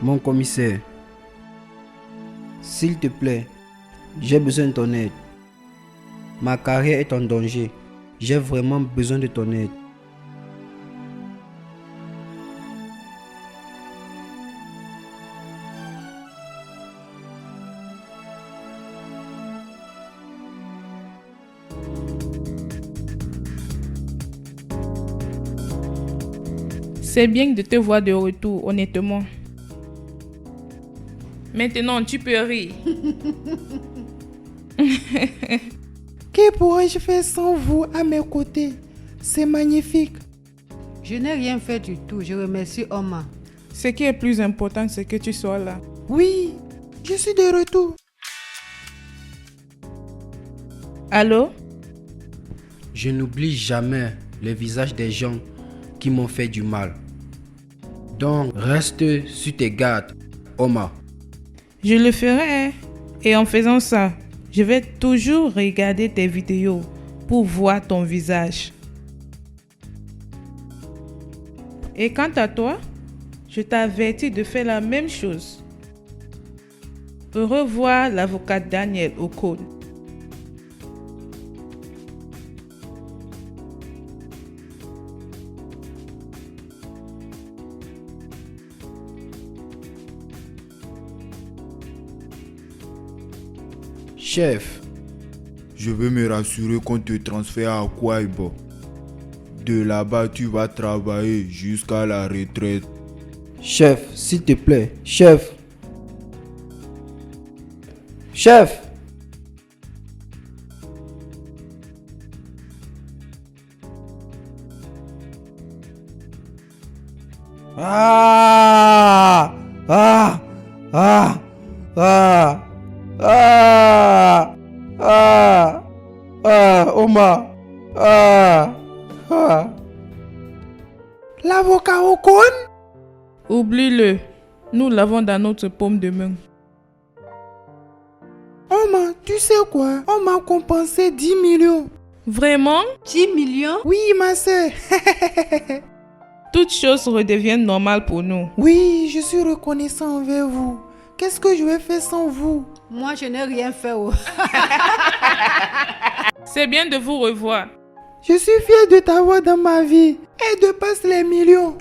Mon commissaire, s'il te plaît, j'ai besoin de ton aide. Ma carrière est en danger. J'ai vraiment besoin de ton aide. C'est bien de te voir de retour, honnêtement. Maintenant, tu peux rire. Que pourrais-je faire sans vous à mes côtés? C'est magnifique. Je n'ai rien fait du tout. Je remercie Oma. Ce qui est plus important, c'est que tu sois là. Oui, je suis de retour. Allô? Je n'oublie jamais le visage des gens qui m'ont fait du mal. Donc, reste sur tes gardes, Oma. Je le ferai. Et en faisant ça, je vais toujours regarder tes vidéos pour voir ton visage. Et quant à toi, je t'avertis de faire la même chose. Au revoir, l'avocat Daniel Ocon. Chef, Je veux me rassurer qu'on te transfère à Kwaibo. De là-bas, tu vas travailler jusqu'à la retraite. chef, s'il te plaît, chef. Chef! Ah! Ah! Ah! Ah! Ah! Ah! Ah! Oma! Ah! Ah! L'avocat Ocon? Oublie-le. Nous l'avons dans notre paume de main. Oma, tu sais quoi? On m'a compensé 10 millions. Vraiment? 10 millions? Oui, ma soeur. Toutes choses redeviennent normales pour nous. Oui, je suis reconnaissant envers vous. Qu'est-ce que je vais faire sans vous? Moi, je n'ai rien fait. Oh. C'est bien de vous revoir. Je suis fier de t'avoir dans ma vie et de passer les millions.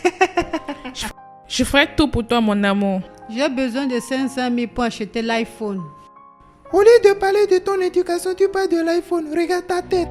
Je ferai tout pour toi, mon amour. J'ai besoin de 500 000 pour acheter l'iPhone. Au lieu de parler de ton éducation, tu parles de l'iPhone. Regarde ta tête.